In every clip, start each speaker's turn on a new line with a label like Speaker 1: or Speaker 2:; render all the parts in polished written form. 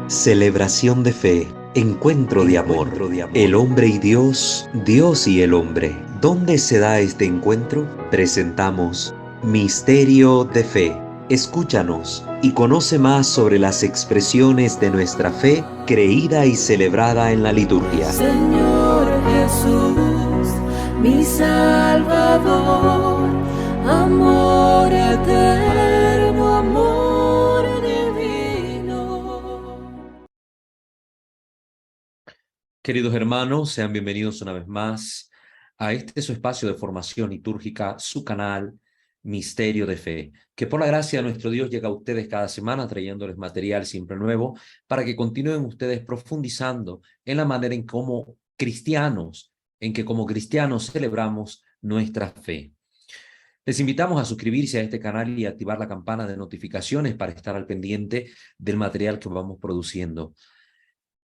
Speaker 1: Celebración de fe, encuentro de amor, el hombre y Dios, Dios y el hombre. ¿Dónde se da este encuentro? Presentamos Misterio de Fe. Escúchanos y conoce más sobre las expresiones de nuestra fe creída y celebrada en la liturgia.
Speaker 2: Señor Jesús, mi Salvador, amor eterno, amor divino.
Speaker 1: Queridos hermanos, sean bienvenidos una vez más a este su espacio de formación litúrgica, su canal Misterio de Fe, que por la gracia de nuestro Dios llega a ustedes cada semana trayéndoles material siempre nuevo para que continúen ustedes profundizando en la manera en que como cristianos celebramos nuestra fe. Les invitamos a suscribirse a este canal y activar la campana de notificaciones para estar al pendiente del material que vamos produciendo.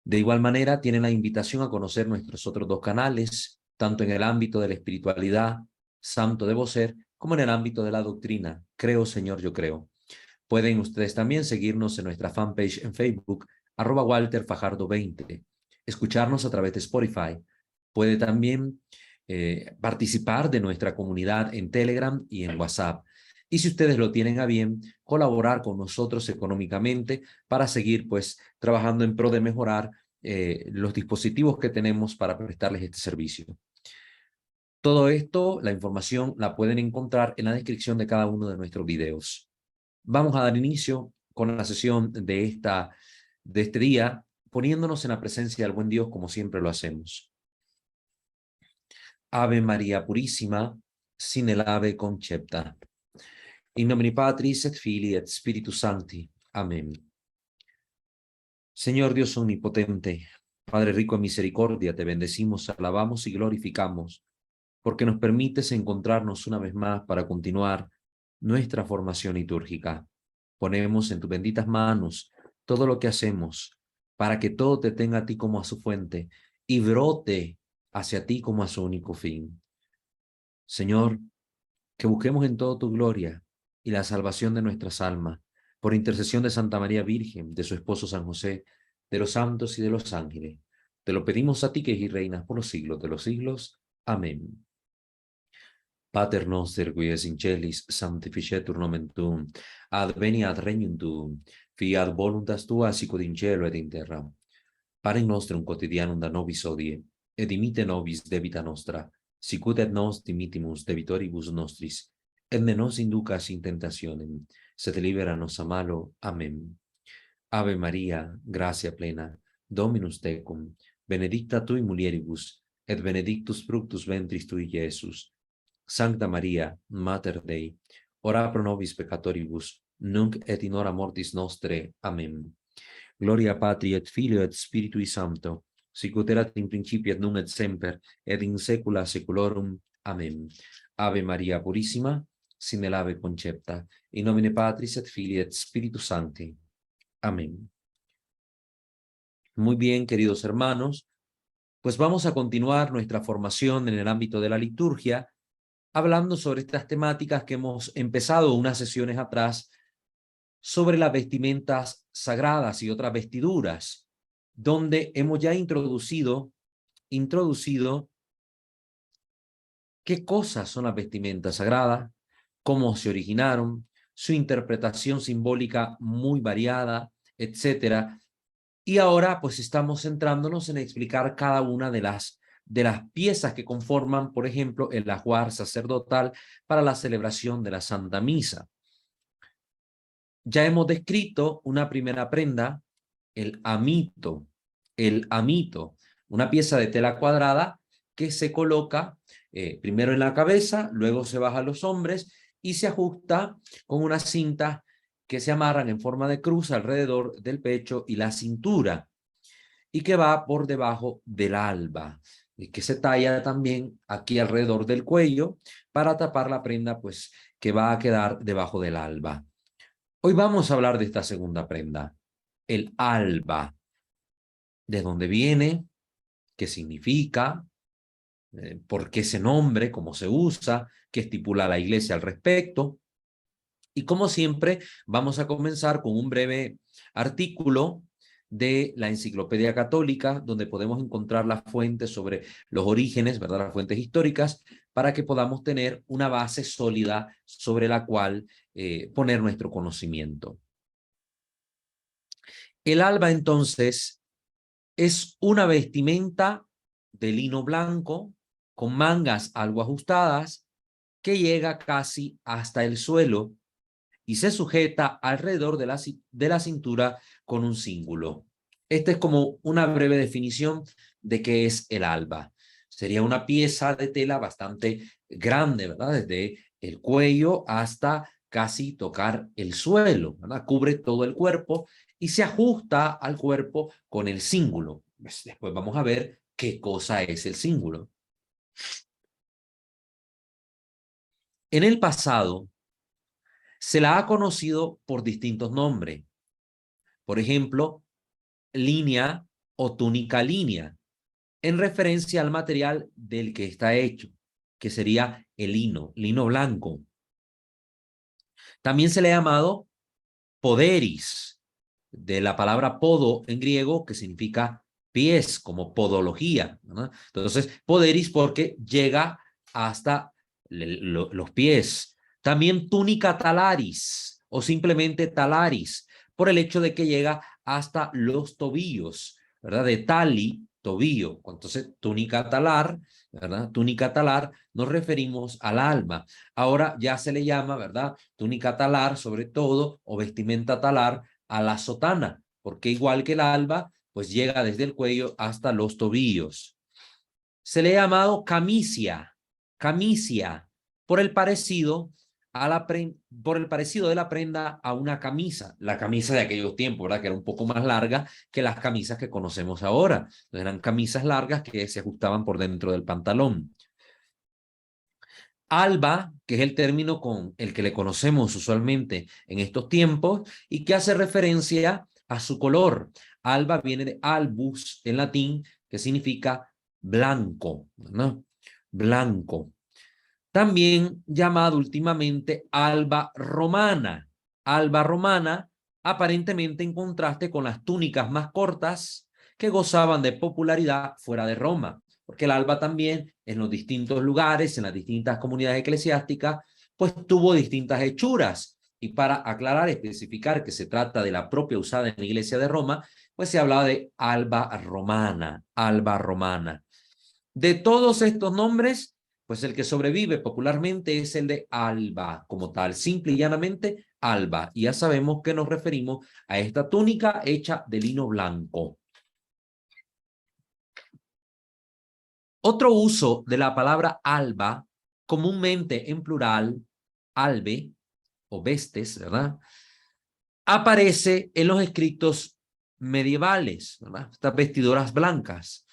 Speaker 1: De igual manera, tienen la invitación a conocer nuestros otros dos canales, tanto en el ámbito de la espiritualidad, Santo Debo Ser, como en el ámbito de la doctrina, Creo Señor, yo creo. Pueden ustedes también seguirnos en nuestra fanpage en Facebook, @WalterFajardo20, escucharnos a través de Spotify. Puede también participar de nuestra comunidad en Telegram y en WhatsApp. Y si ustedes lo tienen a bien, colaborar con nosotros económicamente para seguir pues trabajando en pro de mejorar los dispositivos que tenemos para prestarles este servicio. Todo esto, la información la pueden encontrar en la descripción de cada uno de nuestros videos. Vamos a dar inicio con la sesión de este día, poniéndonos en la presencia del buen Dios como siempre lo hacemos. Ave María Purísima, sin el ave concepta. In nomine Patris et Filii et Spiritus Sancti. Amén. Señor Dios omnipotente, Padre rico en misericordia, te bendecimos, alabamos y glorificamos, porque nos permites encontrarnos una vez más para continuar nuestra formación litúrgica. Ponemos en tus benditas manos todo lo que hacemos, para que todo te tenga a ti como a su fuente y brote hacia ti como a su único fin. Señor, que busquemos en todo tu gloria y la salvación de nuestras almas, por intercesión de Santa María Virgen, de su esposo San José, de los santos y de los ángeles. Te lo pedimos a ti que y reinas por los siglos de los siglos. Amén. Pater noster, qui es in celis, sanctificetur nomen tuum, adveniat regnum tuum, fiat voluntas tua sicut in cielo et in terra. Panem nostrum quotidianum da nobis hodie, et dimitte nobis debita nostra, sicut et nos dimittimus debitoribus nostris, et ne nos inducas in tentationem, sed libera nos a malo. Amén. Ave Maria, gratia plena, Dominus tecum, benedicta tui mulieribus, et benedictus fructus ventris tui, Iesus. Sancta Maria, Mater Dei, ora pro nobis peccatoribus, nunc et in hora mortis nostre. Amén. Gloria Patri et Filio et Spiritui Sancto, sicut erat in principio et nunc et semper, et in saecula saeculorum. Amén. Ave Maria Purissima, sin el ave concepta, in nomine Patris et Filii et Spiritus Sancti. Amén. Muy bien, queridos hermanos, pues vamos a continuar nuestra formación en el ámbito de la liturgia, hablando sobre estas temáticas que hemos empezado unas sesiones atrás, sobre las vestimentas sagradas y otras vestiduras, donde hemos ya introducido qué cosas son las vestimentas sagradas, cómo se originaron, su interpretación simbólica muy variada, etcétera. Y ahora pues estamos centrándonos en explicar cada una de las piezas que conforman, por ejemplo, el ajuar sacerdotal para la celebración de la Santa Misa. Ya hemos descrito una primera prenda, el amito, una pieza de tela cuadrada que se coloca primero en la cabeza, luego se baja a los hombros y se ajusta con unas cintas que se amarran en forma de cruz alrededor del pecho y la cintura, y que va por debajo del alba, y que se talla también aquí alrededor del cuello para tapar la prenda pues que va a quedar debajo del alba. Hoy vamos a hablar de esta segunda prenda, el alba. ¿De dónde viene? ¿Qué significa? ¿Por qué ese nombre? ¿Cómo se usa? ¿Qué estipula la Iglesia al respecto? Y como siempre, vamos a comenzar con un breve artículo de la Enciclopedia Católica, donde podemos encontrar las fuentes sobre los orígenes, ¿verdad? Las fuentes históricas, para que podamos tener una base sólida sobre la cual poner nuestro conocimiento. El alba, entonces, es una vestimenta de lino blanco con mangas algo ajustadas que llega casi hasta el suelo y se sujeta alrededor de la cintura con un cíngulo. Esta es como una breve definición de qué es el alba. Sería una pieza de tela bastante grande, ¿verdad? Desde el cuello hasta casi tocar el suelo, ¿verdad? Cubre todo el cuerpo y se ajusta al cuerpo con el cíngulo. Después vamos a ver qué cosa es el cíngulo. En el pasado se la ha conocido por distintos nombres. Por ejemplo, línea o túnica línea, en referencia al material del que está hecho, que sería el lino blanco. También se le ha llamado poderis, de la palabra podo en griego, que significa pies, como podología, ¿no? Entonces, poderis porque llega hasta los pies. También túnica talaris o simplemente talaris, por el hecho de que llega hasta los tobillos, ¿verdad? De tali, tobillo. Entonces, túnica talar, ¿verdad? Túnica talar, nos referimos al alma. Ahora ya se le llama, ¿verdad? Túnica talar, sobre todo, o vestimenta talar, a la sotana, porque igual que el alba, pues llega desde el cuello hasta los tobillos. Se le ha llamado camisia, por el parecido de la prenda a una camisa, la camisa de aquellos tiempos, ¿verdad? Que era un poco más larga que las camisas que conocemos ahora. Entonces, eran camisas largas que se ajustaban por dentro del pantalón. Alba, que es el término con el que le conocemos usualmente en estos tiempos y que hace referencia a su color. Alba viene de albus en latín, que significa blanco, ¿no? Blanco. También llamado últimamente alba romana. Alba romana, aparentemente en contraste con las túnicas más cortas que gozaban de popularidad fuera de Roma, porque el alba también en los distintos lugares, en las distintas comunidades eclesiásticas, pues tuvo distintas hechuras. Y para aclarar, especificar que se trata de la propia usada en la iglesia de Roma, pues se hablaba de alba romana, alba romana. De todos estos nombres, pues el que sobrevive popularmente es el de alba, como tal, simple y llanamente alba. Y ya sabemos que nos referimos a esta túnica hecha de lino blanco. Otro uso de la palabra alba, comúnmente en plural, albe o vestes, ¿verdad? Aparece en los escritos medievales, ¿verdad? Estas vestiduras blancas.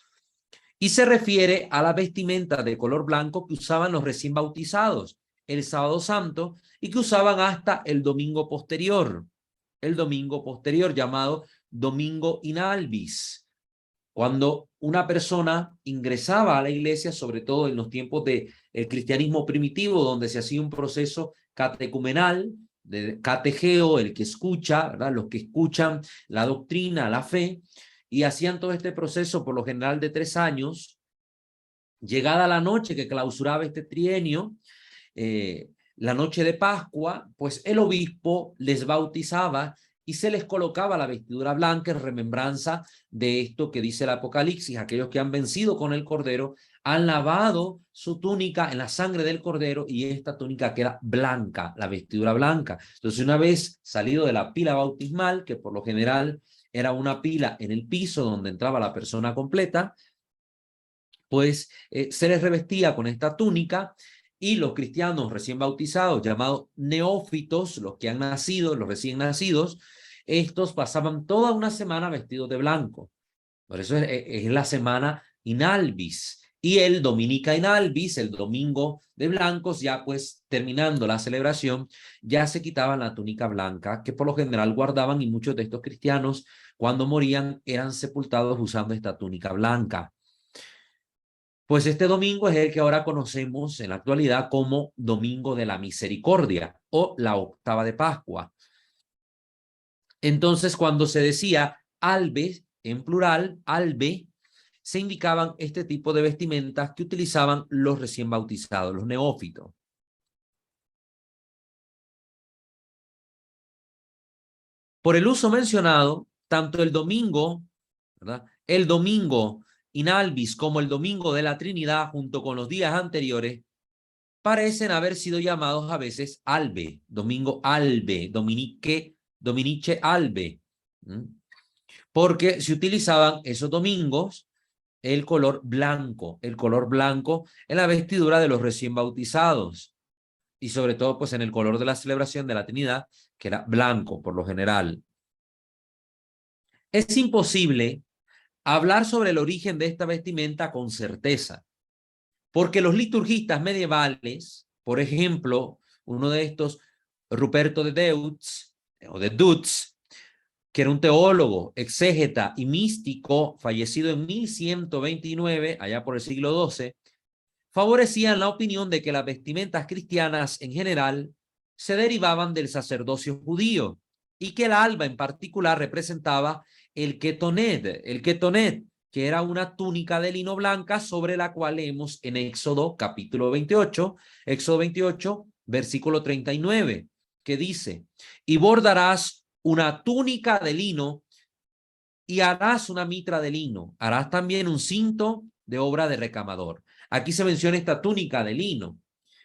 Speaker 1: Y se refiere a la vestimenta de color blanco que usaban los recién bautizados el sábado santo y que usaban hasta el domingo posterior llamado domingo in albis. Cuando una persona ingresaba a la iglesia, sobre todo en los tiempos del cristianismo primitivo, donde se hacía un proceso catecumenal, de categeo, el que escucha, ¿verdad? Los que escuchan la doctrina, la fe, y hacían todo este proceso por lo general de 3 años. Llegada la noche que clausuraba este trienio, la noche de Pascua, pues el obispo les bautizaba y se les colocaba la vestidura blanca en remembranza de esto que dice el Apocalipsis. Aquellos que han vencido con el Cordero han lavado su túnica en la sangre del Cordero y esta túnica queda blanca, la vestidura blanca. Entonces, una vez salido de la pila bautismal, que por lo general era una pila en el piso donde entraba la persona completa, pues se les revestía con esta túnica y los cristianos recién bautizados, llamados neófitos, los que han nacido, los recién nacidos, estos pasaban toda una semana vestidos de blanco. Por eso es la semana in albis. Y el dominica in albis, el domingo de blancos, ya pues terminando la celebración, ya se quitaban la túnica blanca, que por lo general guardaban, y muchos de estos cristianos, cuando morían, eran sepultados usando esta túnica blanca. Pues este domingo es el que ahora conocemos en la actualidad como Domingo de la Misericordia o la octava de Pascua. Entonces, cuando se decía albes, en plural, albe, se indicaban este tipo de vestimentas que utilizaban los recién bautizados, los neófitos. Por el uso mencionado, tanto el domingo, ¿verdad? El domingo in albis como el domingo de la Trinidad, junto con los días anteriores, parecen haber sido llamados a veces albe, domingo albe, dominice albe, porque se utilizaban esos domingos el color blanco en la vestidura de los recién bautizados y sobre todo pues en el color de la celebración de la Trinidad, que era blanco por lo general. Es imposible hablar sobre el origen de esta vestimenta con certeza, porque los liturgistas medievales, por ejemplo, uno de estos, Ruperto de Deutz, o de Dutz, que era un teólogo, exégeta y místico, fallecido en 1129, allá por el siglo XII, favorecían la opinión de que las vestimentas cristianas en general se derivaban del sacerdocio judío y que el alba en particular representaba el ketonet, que era una túnica de lino blanca sobre la cual leemos en Éxodo capítulo 28, versículo 39, que dice, y bordarás una túnica de lino y harás una mitra de lino, harás también un cinto de obra de recamador. Aquí se menciona esta túnica de lino.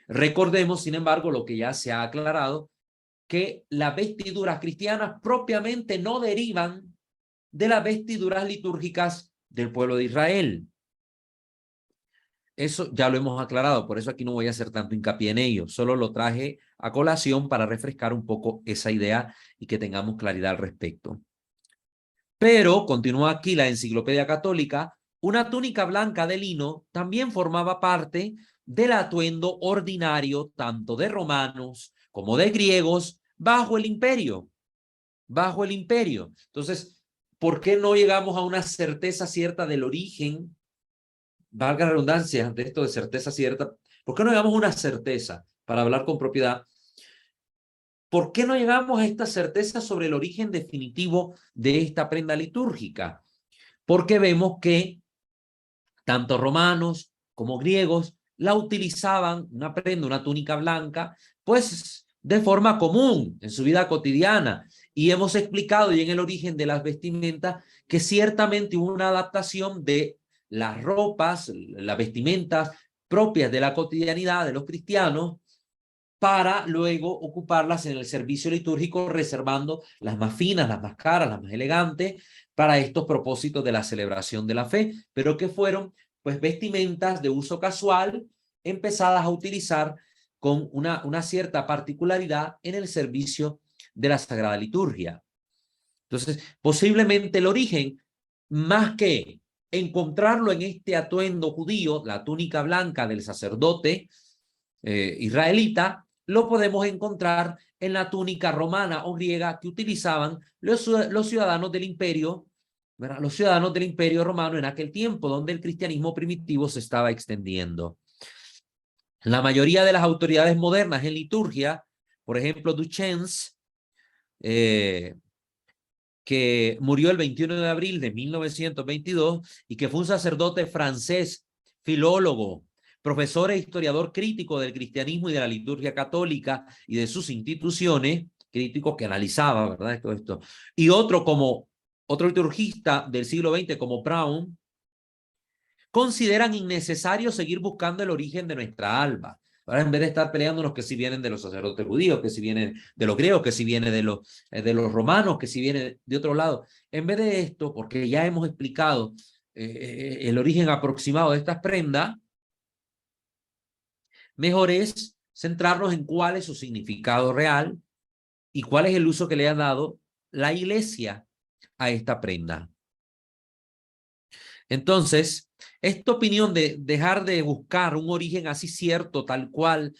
Speaker 1: Recordemos, sin embargo, lo que ya se ha aclarado, que las vestiduras cristianas propiamente no derivan de las vestiduras litúrgicas del pueblo de Israel. Eso ya lo hemos aclarado, por eso aquí no voy a hacer tanto hincapié en ello, solo lo traje a colación para refrescar un poco esa idea y que tengamos claridad al respecto. Pero, continúa aquí la Enciclopedia Católica, una túnica blanca de lino también formaba parte del atuendo ordinario tanto de romanos como de griegos bajo el imperio. Entonces, ¿por qué no llegamos a una certeza cierta del origen? Valga la redundancia ante esto de certeza cierta. ¿Por qué no llegamos a una certeza para hablar con propiedad? ¿Por qué no llegamos a esta certeza sobre el origen definitivo de esta prenda litúrgica? Porque vemos que tanto romanos como griegos la utilizaban, una prenda, una túnica blanca, pues de forma común en su vida cotidiana. Y hemos explicado ya en el origen de las vestimentas que ciertamente hubo una adaptación de las ropas, las vestimentas propias de la cotidianidad de los cristianos para luego ocuparlas en el servicio litúrgico, reservando las más finas, las más caras, las más elegantes, para estos propósitos de la celebración de la fe, pero que fueron pues vestimentas de uso casual empezadas a utilizar con una cierta particularidad en el servicio de la Sagrada Liturgia. Entonces, posiblemente el origen, más que encontrarlo en este atuendo judío, la túnica blanca del sacerdote israelita, lo podemos encontrar en la túnica romana o griega que utilizaban los ciudadanos del imperio, ¿verdad? Los ciudadanos del imperio romano en aquel tiempo, donde el cristianismo primitivo se estaba extendiendo. La mayoría de las autoridades modernas en liturgia, por ejemplo, Duchens, que murió el 21 de abril de 1922 y que fue un sacerdote francés, filólogo, profesor e historiador crítico del cristianismo y de la liturgia católica y de sus instituciones, crítico que analizaba, ¿verdad? Todo esto. Y otro liturgista del siglo XX como Brown, consideran innecesario seguir buscando el origen de nuestra alba. Ahora, en vez de estar peleándonos que si vienen de los sacerdotes judíos, que si vienen de los griegos, que si vienen de los romanos, que si vienen de otro lado, en vez de esto, porque ya hemos explicado el origen aproximado de estas prendas, mejor es centrarnos en cuál es su significado real y cuál es el uso que le ha dado la Iglesia a esta prenda. Entonces, esta opinión de dejar de buscar un origen así cierto, tal cual,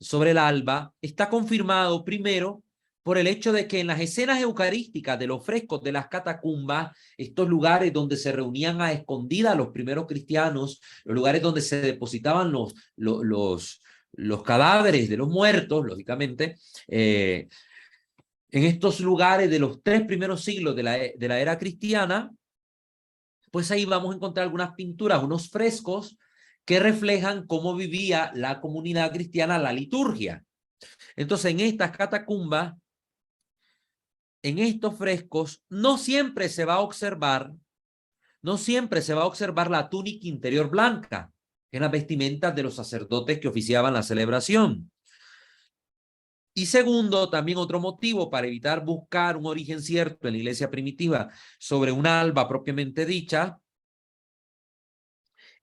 Speaker 1: sobre el alba, está confirmado primero por el hecho de que en las escenas eucarísticas de los frescos de las catacumbas, estos lugares donde se reunían a escondidas los primeros cristianos, los lugares donde se depositaban los cadáveres de los muertos, lógicamente, En estos lugares de los 3 primeros siglos de la era cristiana, pues ahí vamos a encontrar algunas pinturas, unos frescos que reflejan cómo vivía la comunidad cristiana la liturgia. Entonces, en estas catacumbas, en estos frescos, no siempre se va a observar la túnica interior blanca en las vestimentas de los sacerdotes que oficiaban la celebración. Y segundo, también otro motivo para evitar buscar un origen cierto en la iglesia primitiva sobre un alba propiamente dicha,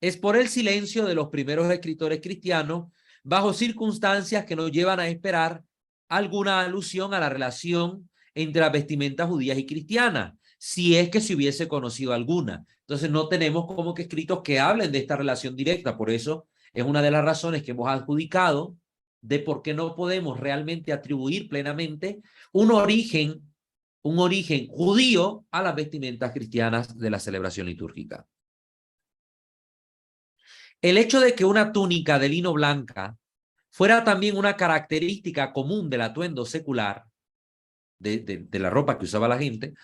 Speaker 1: es por el silencio de los primeros escritores cristianos bajo circunstancias que nos llevan a esperar alguna alusión a la relación entre las vestimentas judías y cristianas, si es que se hubiese conocido alguna. Entonces no tenemos como que escritos que hablen de esta relación directa. Por eso es una de las razones que hemos adjudicado de por qué no podemos realmente atribuir plenamente un origen judío a las vestimentas cristianas de la celebración litúrgica. El hecho de que una túnica de lino blanca fuera también una característica común del atuendo secular, de la ropa que usaba la gente,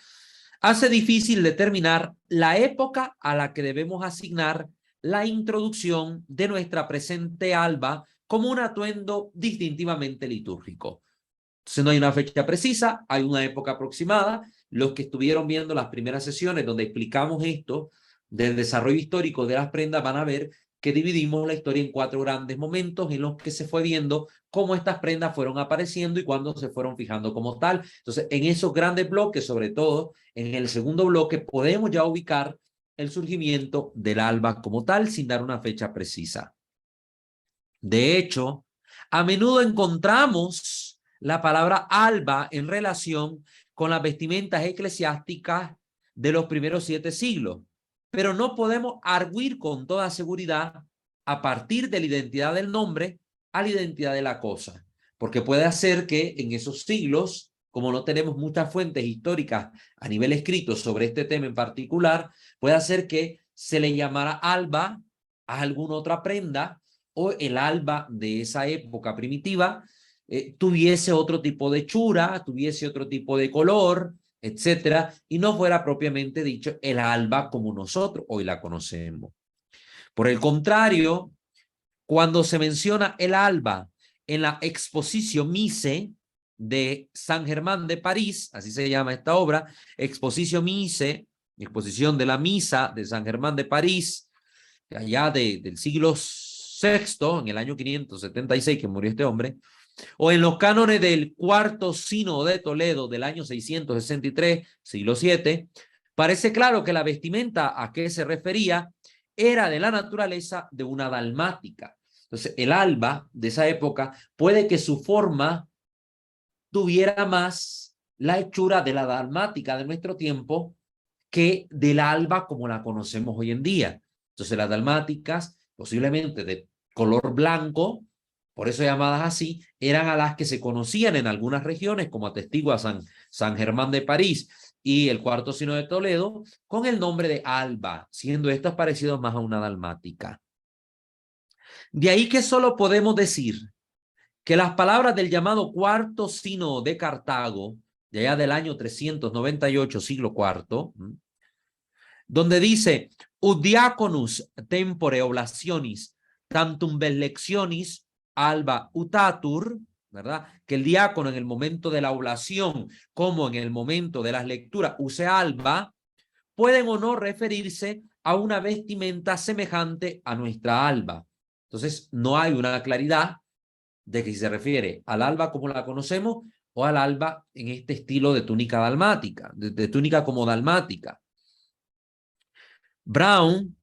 Speaker 1: hace difícil determinar la época a la que debemos asignar la introducción de nuestra presente alba como un atuendo distintivamente litúrgico. Entonces no hay una fecha precisa, hay una época aproximada. Los que estuvieron viendo las primeras sesiones donde explicamos esto del desarrollo histórico de las prendas van a ver que dividimos la historia en 4 grandes momentos en los que se fue viendo cómo estas prendas fueron apareciendo y cuándo se fueron fijando como tal. Entonces, en esos grandes bloques, sobre todo en el segundo bloque, podemos ya ubicar el surgimiento del alba como tal sin dar una fecha precisa. De hecho, a menudo encontramos la palabra alba en relación con las vestimentas eclesiásticas de los primeros 7 siglos, pero no podemos arguir con toda seguridad a partir de la identidad del nombre a la identidad de la cosa, porque puede ser que en esos siglos, como no tenemos muchas fuentes históricas a nivel escrito sobre este tema en particular, puede ser que se le llamara alba a alguna otra prenda o el alba de esa época primitiva tuviese otro tipo de hechura, tuviese otro tipo de color, etcétera, y no fuera propiamente dicho el alba como nosotros hoy la conocemos. Por el contrario, cuando se menciona el alba en la Exposition Mise de San Germán de París, así se llama esta obra, Exposition Mise, exposición de la misa de San Germán de París, allá del siglo VI, en el año 576 que murió este hombre, o en los cánones del cuarto sínodo de Toledo del año 663, siglo VII, parece claro que la vestimenta a que se refería era de la naturaleza de una dalmática. Entonces, el alba de esa época puede que su forma tuviera más la hechura de la dalmática de nuestro tiempo que del alba como la conocemos hoy en día. Entonces, las dalmáticas, posiblemente de color blanco, por eso llamadas así, eran a las que se conocían en algunas regiones, como atestigua San Germán de París y el cuarto sínodo de Toledo, con el nombre de alba, siendo estos parecidos más a una dalmática. De ahí que solo podemos decir que las palabras del llamado cuarto sínodo de Cartago, de allá del año 398, siglo IV, donde dice, ut diaconus tempore oblationis, tantum vel lectionis alba utatur, ¿verdad? Que el diácono en el momento de la oblación como en el momento de las lecturas use alba, pueden o no referirse a una vestimenta semejante a nuestra alba. Entonces, no hay una claridad de que si se refiere al alba como la conocemos o al alba en este estilo de túnica dalmática, de túnica como dalmática. Brown,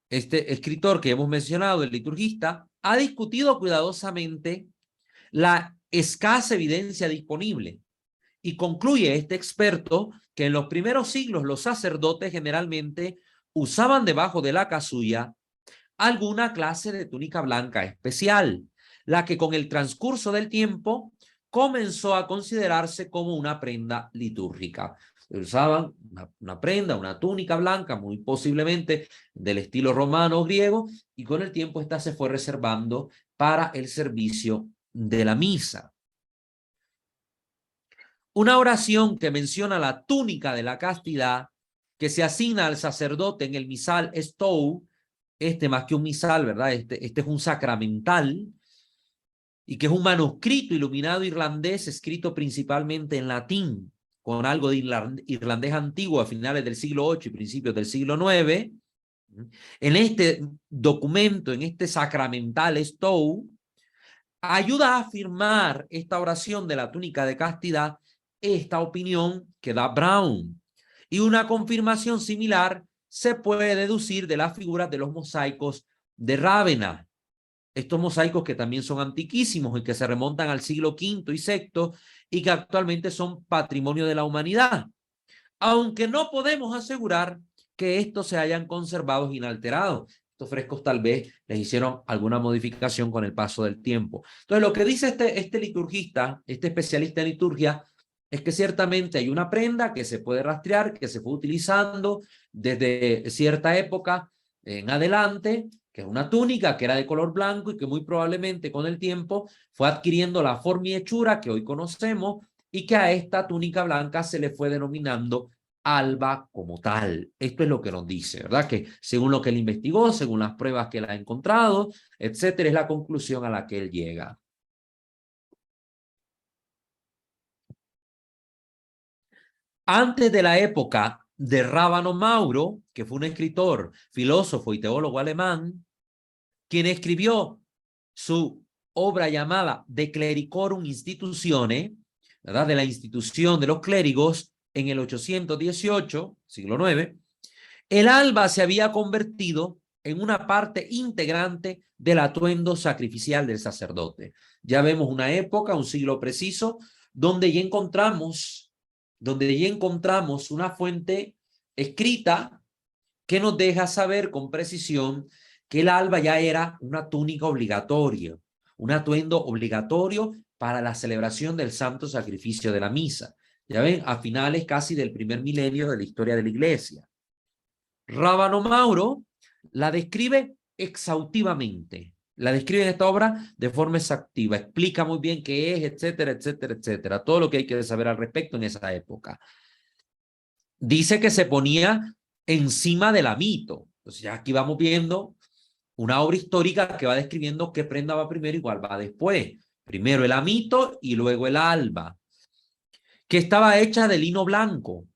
Speaker 1: este escritor que hemos mencionado, el liturgista, ha discutido cuidadosamente la escasa evidencia disponible y concluye este experto que en los primeros siglos los sacerdotes generalmente usaban debajo de la casulla alguna clase de túnica blanca especial, la que con el transcurso del tiempo comenzó a considerarse como una prenda litúrgica. Usaban una prenda, una túnica blanca, muy posiblemente del estilo romano o griego, y con el tiempo esta se fue reservando para el servicio de la misa. Una oración que menciona la túnica de la castidad que se asigna al sacerdote en el misal Stow, más que un misal, ¿verdad? Este es un sacramental, y que es un manuscrito iluminado irlandés escrito principalmente en latín, con algo de irlandés antiguo a finales del siglo VIII y principios del siglo IX. En este documento, en este sacramental Stow, ayuda a afirmar esta oración de la túnica de castidad, esta opinión que da Brown. Y una confirmación similar se puede deducir de las figuras de los mosaicos de Rávena. Estos mosaicos que también son antiquísimos y que se remontan al siglo V y VI y que actualmente son patrimonio de la humanidad, aunque no podemos asegurar que estos se hayan conservado inalterados. Estos frescos tal vez les hicieron alguna modificación con el paso del tiempo. Entonces, lo que dice este liturgista, este especialista en liturgia, es que ciertamente hay una prenda que se puede rastrear, que se fue utilizando desde cierta época en adelante, que es una túnica que era de color blanco y que muy probablemente con el tiempo fue adquiriendo la forma y hechura que hoy conocemos, y que a esta túnica blanca se le fue denominando alba como tal. Esto es lo que nos dice, ¿verdad? Que según lo que él investigó, según las pruebas que él ha encontrado, etcétera, es la conclusión a la que él llega. Antes de la época de Rábano Mauro, que fue un escritor, filósofo y teólogo alemán, quien escribió su obra llamada De Clericorum Institutione, ¿verdad? De la institución de los clérigos, en el 818, siglo IX, el alba se había convertido en una parte integrante del atuendo sacrificial del sacerdote. Ya vemos una época, un siglo preciso, donde ya encontramos una fuente escrita que nos deja saber con precisión que el alba ya era una túnica obligatoria, un atuendo obligatorio para la celebración del santo sacrificio de la misa. Ya ven, a finales casi del primer milenio de la historia de la iglesia. Rábano Mauro la describe exhaustivamente. La describe en esta obra de forma exhaustiva. Explica muy bien qué es, etcétera, etcétera, etcétera. Todo lo que hay que saber al respecto en esa época. Dice que se ponía encima del amito. Entonces ya aquí vamos viendo una obra histórica que va describiendo qué prenda va primero y cuál va después. Primero el amito y luego el alba, que estaba hecha de lino blanco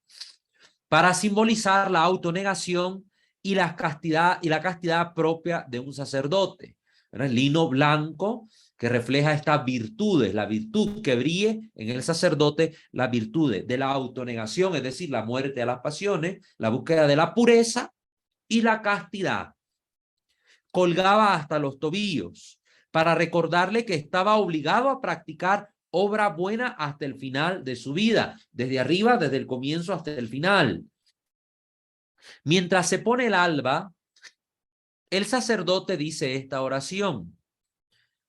Speaker 1: para simbolizar la autonegación y la castidad propia de un sacerdote. El lino blanco que refleja estas virtudes, la virtud que brille en el sacerdote, las virtudes de la autonegación, es decir, la muerte a las pasiones, la búsqueda de la pureza y la castidad. Colgaba hasta los tobillos para recordarle que estaba obligado a practicar obra buena hasta el final de su vida, desde arriba, desde el comienzo hasta el final. Mientras se pone el alba, el sacerdote dice esta oración,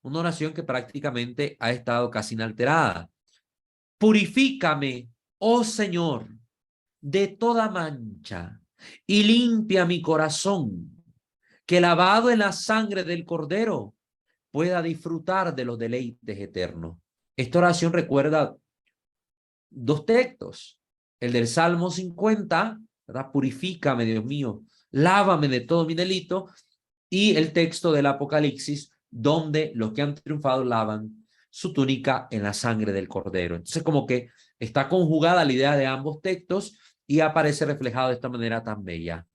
Speaker 1: una oración que prácticamente ha estado casi inalterada. Purifícame, oh Señor, de toda mancha y limpia mi corazón, que lavado en la sangre del Cordero pueda disfrutar de los deleites eternos. Esta oración recuerda dos textos, el del Salmo 50, ¿verdad? Purifícame, Dios mío, lávame de todo mi delito, y el texto del Apocalipsis, donde los que han triunfado lavan su túnica en la sangre del Cordero. Entonces, como que está conjugada la idea de ambos textos y aparece reflejado de esta manera tan bella.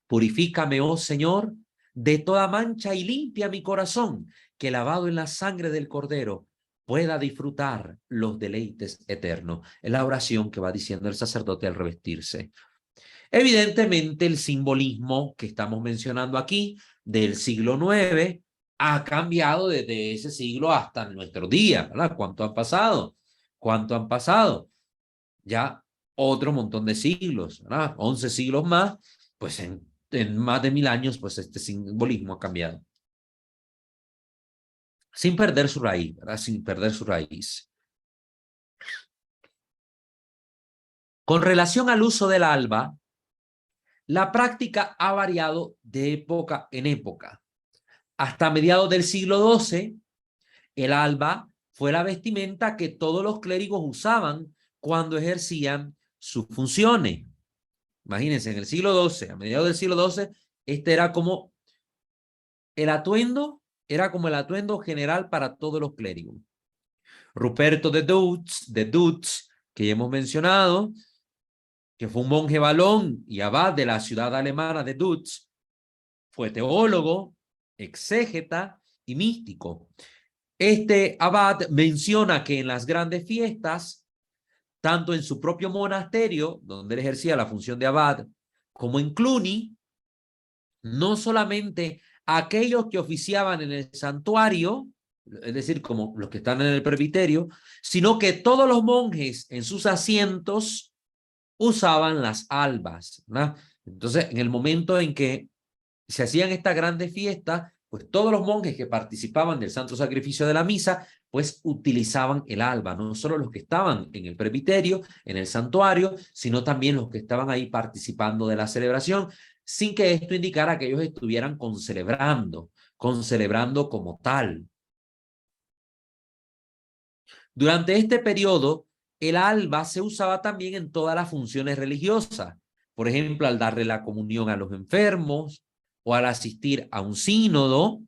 Speaker 1: Purifícame, oh Señor, de toda mancha y limpia mi corazón, que lavado en la sangre del Cordero pueda disfrutar los deleites eternos. Es la oración que va diciendo el sacerdote al revestirse. Evidentemente, el simbolismo que estamos mencionando aquí del siglo IX ha cambiado desde ese siglo hasta nuestro día, ¿verdad? ¿Cuánto han pasado? ¿Cuánto han pasado? Ya otro montón de siglos, ¿verdad? 11 siglos más, pues en más de 1000 años, pues este simbolismo ha cambiado. Sin perder su raíz, ¿verdad? Sin perder su raíz. Con relación al uso del alba, la práctica ha variado de época en época. Hasta mediados del siglo XII, el alba fue la vestimenta que todos los clérigos usaban cuando ejercían sus funciones. Imagínense, en el siglo XII, a mediados del siglo XII, este era como el atuendo, general para todos los clérigos. Ruperto de Dutz, que ya hemos mencionado, que fue un monje valón y abad de la ciudad alemana de Dutz, fue teólogo, exégeta y místico. Este abad menciona que en las grandes fiestas, tanto en su propio monasterio, donde él ejercía la función de abad, como en Cluny, no solamente aquellos que oficiaban en el santuario, es decir, como los que están en el presbiterio, sino que todos los monjes en sus asientos usaban las albas, ¿verdad? Entonces, en el momento en que se hacían estas grandes fiestas, pues todos los monjes que participaban del santo sacrificio de la misa, pues utilizaban el alba, no solo los que estaban en el presbiterio, en el santuario, sino también los que estaban ahí participando de la celebración, sin que esto indicara que ellos estuvieran concelebrando como tal. Durante este periodo, el alba se usaba también en todas las funciones religiosas, por ejemplo, al darle la comunión a los enfermos o al asistir a un sínodo.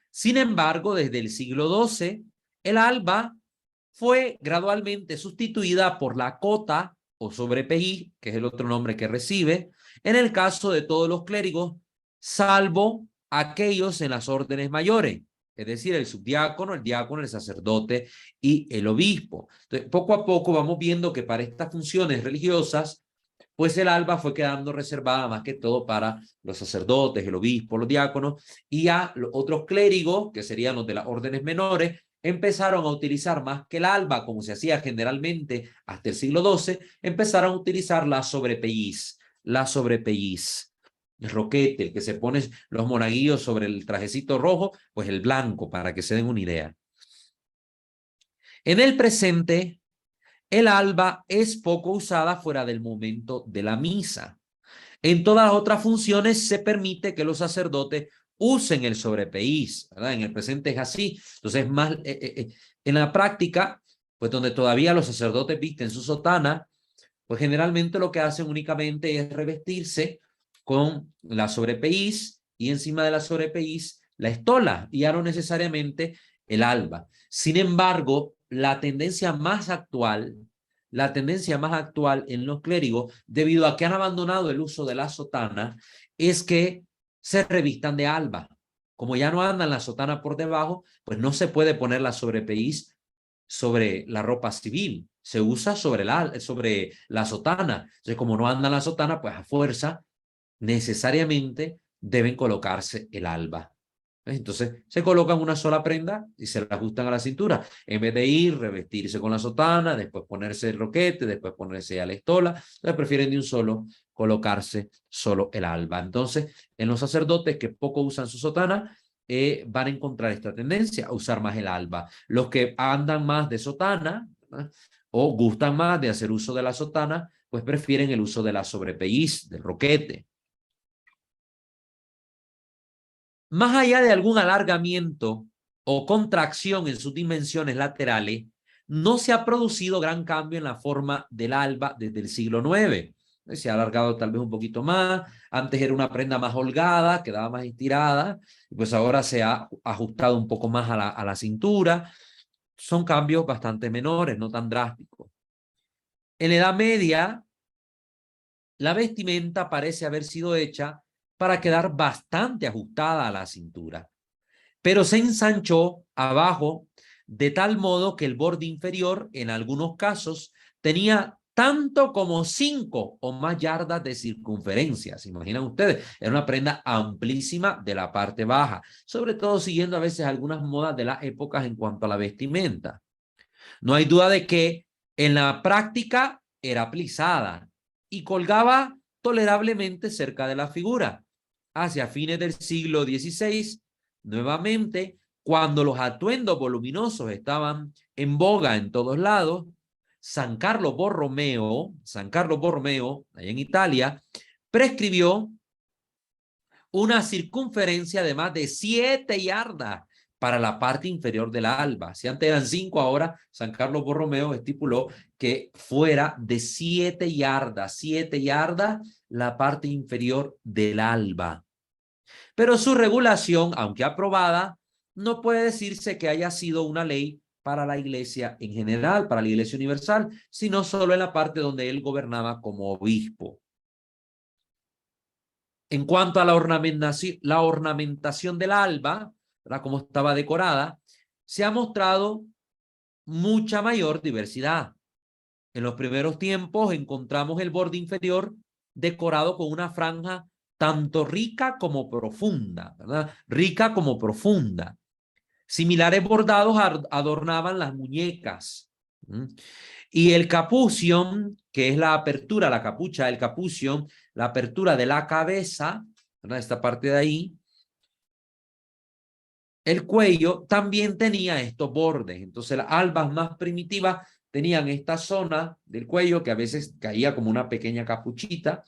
Speaker 1: Sin embargo, desde el siglo XII, el alba fue gradualmente sustituida por la cota o sobrepejí, que es el otro nombre que recibe, en el caso de todos los clérigos, salvo aquellos en las órdenes mayores, es decir, el subdiácono, el diácono, el sacerdote y el obispo. Entonces, poco a poco vamos viendo que para estas funciones religiosas, pues el alba fue quedando reservada más que todo para los sacerdotes, el obispo, los diáconos, y a los otros clérigos, que serían los de las órdenes menores, empezaron a utilizar más que el alba, como se hacía generalmente hasta el siglo XII, empezaron a utilizar la sobrepelliz, el roquete, el que se pone los monaguillos sobre el trajecito rojo, pues el blanco, para que se den una idea. En el presente, el alba es poco usada fuera del momento de la misa. En todas las otras funciones se permite que los sacerdotes usen el sobrepeís, ¿verdad? En el presente es así. Entonces, más en la práctica, pues donde todavía los sacerdotes visten su sotana, pues generalmente lo que hacen únicamente es revestirse con la sobrepeís y encima de la sobrepeís la estola y ya no necesariamente el alba. Sin embargo, la tendencia más actual en los clérigos, debido a que han abandonado el uso de la sotana, es que se revistan de alba. Como ya no andan la sotana por debajo, pues no se puede poner la sobrepeís sobre la ropa civil, se usa sobre la sotana. Entonces, como no andan la sotana, pues a fuerza necesariamente deben colocarse el alba. Entonces se colocan una sola prenda y se la ajustan a la cintura. En vez de revestirse con la sotana, después ponerse el roquete, después ponerse a la estola, entonces prefieren de un solo colocarse solo el alba. Entonces, en los sacerdotes que poco usan su sotana, van a encontrar esta tendencia a usar más el alba. Los que andan más de sotana, ¿verdad? O gustan más de hacer uso de la sotana, pues prefieren el uso de la sobrepelliz, del roquete. Más allá de algún alargamiento o contracción en sus dimensiones laterales, no se ha producido gran cambio en la forma del alba desde el siglo IX. Se ha alargado tal vez un poquito más. Antes era una prenda más holgada, quedaba más estirada, pues ahora se ha ajustado un poco más a la cintura. Son cambios bastante menores, no tan drásticos. En la Edad Media, la vestimenta parece haber sido hecha para quedar bastante ajustada a la cintura, pero se ensanchó abajo de tal modo que el borde inferior, en algunos casos, tenía tanto como 5 o más yardas de circunferencia. ¿Se imaginan ustedes? Era una prenda amplísima de la parte baja, sobre todo siguiendo a veces algunas modas de las épocas en cuanto a la vestimenta. No hay duda de que en la práctica era plisada y colgaba tolerablemente cerca de la figura. Hacia fines del siglo XVI, nuevamente, cuando los atuendos voluminosos estaban en boga en todos lados, San Carlo Borromeo, allá en Italia, prescribió una circunferencia de más de 7 yardas para la parte inferior de la alba. Si antes eran 5, ahora San Carlos Borromeo estipuló que fuera de 7 yardas la parte inferior del alba. Pero su regulación, aunque aprobada, no puede decirse que haya sido una ley para la iglesia en general, para la iglesia universal, sino solo en la parte donde él gobernaba como obispo. En cuanto a la ornamentación del alba, ¿verdad?, como estaba decorada, se ha mostrado mucha mayor diversidad. En los primeros tiempos encontramos el borde inferior decorado con una franja tanto rica como profunda, ¿verdad? Rica como profunda. Similares bordados adornaban las muñecas. Y el capución, que es la apertura, la capucha del capución, la apertura de la cabeza, ¿verdad?, esta parte de ahí, el cuello también tenía estos bordes. Entonces las albas más primitivas tenían esta zona del cuello que a veces caía como una pequeña capuchita.